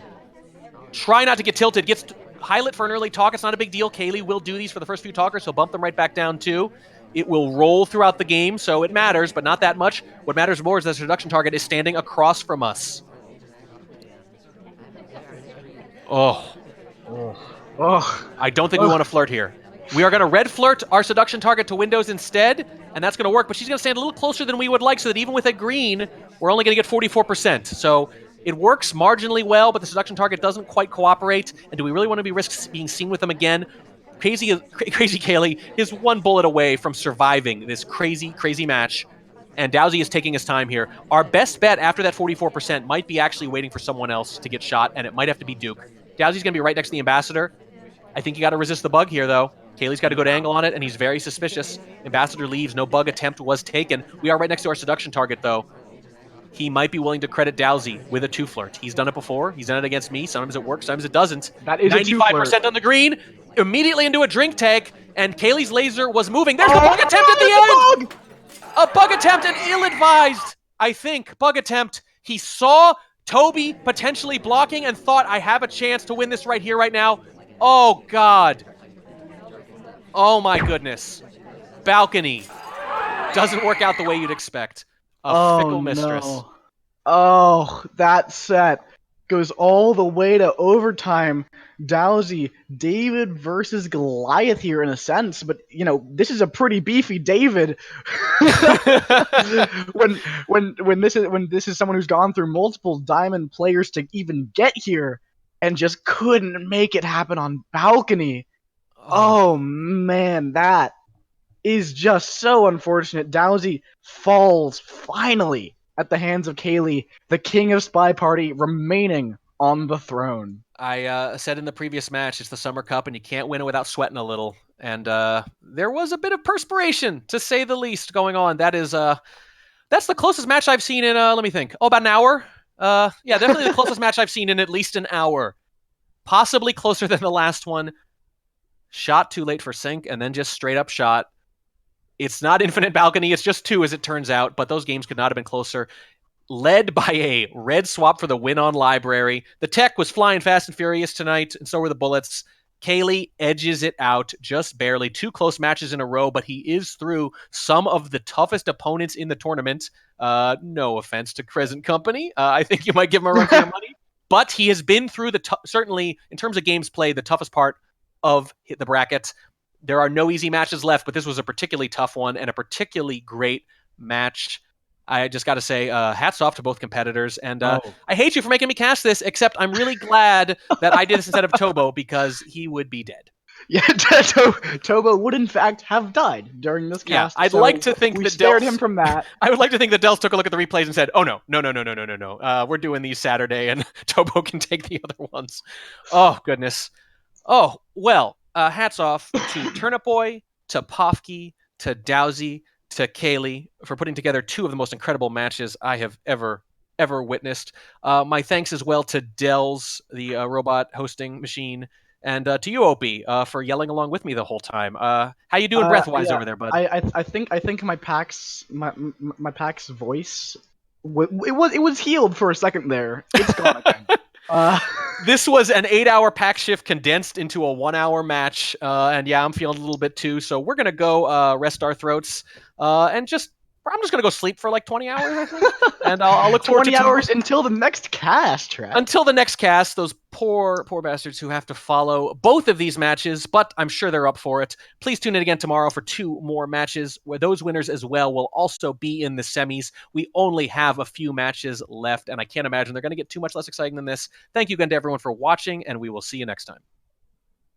Try not to get tilted. Gets highlight for an early talk. It's not a big deal. Caley will do these for the first few talkers. He'll bump them right back down too. It will roll throughout the game, so it matters, but not that much. What matters more is that the seduction target is standing across from us. Oh. I don't think we want to flirt here. We are going to red flirt our seduction target to windows instead, and that's going to work, but she's going to stand a little closer than we would like, so that even with a green, we're only going to get 44%. So It works marginally well, but the seduction target doesn't quite cooperate. And do we really want to be risk being seen with them again? KrazyCaley is one bullet away from surviving this crazy, crazy match. And DOWSEY is taking his time here. Our best bet after that 44% might be actually waiting for someone else to get shot, and it might have to be Duke. DOWSEY's going to be right next to the Ambassador. I think you got to resist the bug here, though. Kaylee's got a good angle on it, and he's very suspicious. Ambassador leaves. No bug attempt was taken. We are right next to our seduction target, though. He might be willing to credit DOWSEY with a 2-flirt. He's done it before. He's done it against me. Sometimes it works, sometimes it doesn't. That is 95% on the green. Immediately into a drink tag, and Kaylee's laser was moving. There's the bug attempt at the end! A bug attempt and ill-advised, I think, bug attempt. He saw Toby potentially blocking and thought, I have a chance to win this right here, right now. Oh, God. Oh, my goodness. Balcony. Doesn't work out the way you'd expect. A fickle mistress. No. Oh, that set goes all the way to overtime. DOWSEY, David versus Goliath here in a sense, but you know, this is a pretty beefy David. when this is someone who's gone through multiple diamond players to even get here and just couldn't make it happen on balcony. Oh man, that is just so unfortunate. DOWSEY falls finally at the hands of Kaylee, the king of SpyParty, remaining on the throne. I said in the previous match, it's the Summer Cup, and you can't win it without sweating a little. And there was a bit of perspiration, to say the least, going on. That's the closest match I've seen in, let me think, about an hour? Yeah, definitely the closest match I've seen in at least an hour. Possibly closer than the last one. Shot too late for sync, and then just straight up shot. It's not infinite balcony, it's just 2 as it turns out, but those games could not have been closer. Led by a red swap for the win on Library. The tech was flying fast and furious tonight, and so were the bullets. Kaylee edges it out just barely. 2 close matches in a row, but he is through some of the toughest opponents in the tournament. No offense to Crescent Company. I think you might give him a run for your money. But he has been through certainly, in terms of games played, the toughest part of the bracket. There are no easy matches left, but this was a particularly tough one and a particularly great match. I just got to say, hats off to both competitors. And I hate you for making me cast this, except I'm really glad that I did this instead of Tobo, because he would be dead. Yeah, Tobo would in fact have died during this cast. Yeah, I'd like to think that spared him from that. I would like to think that Dels took a look at the replays and said, "Oh no. We're doing these Saturday, and Tobo can take the other ones." Oh goodness. Oh well. Hats off to Turnip Boy, to Pofke, to DOWSEY, to Kaylee for putting together 2 of the most incredible matches I have ever witnessed. My thanks as well to Dels, the robot hosting machine, and to you, Opie, for yelling along with me the whole time. How you doing breath-wise over there, bud? I think my PAX voice it was healed for a second there. It's gone again. This was an 8-hour pack shift condensed into a 1-hour match, and yeah, I'm feeling a little bit too. So we're gonna go rest our throats, and I'm just gonna go sleep for like 20 hours, I think, and I'll look forward to 20 hours until the next cast, right? Until the next cast, those poor bastards who have to follow both of these matches, but I'm sure they're up for it. Please tune in again tomorrow for 2 more matches, where those winners as well will also be in the semis. We only have a few matches left, and I can't imagine they're going to get too much less exciting than this. Thank you again to everyone for watching, and we will see you next time.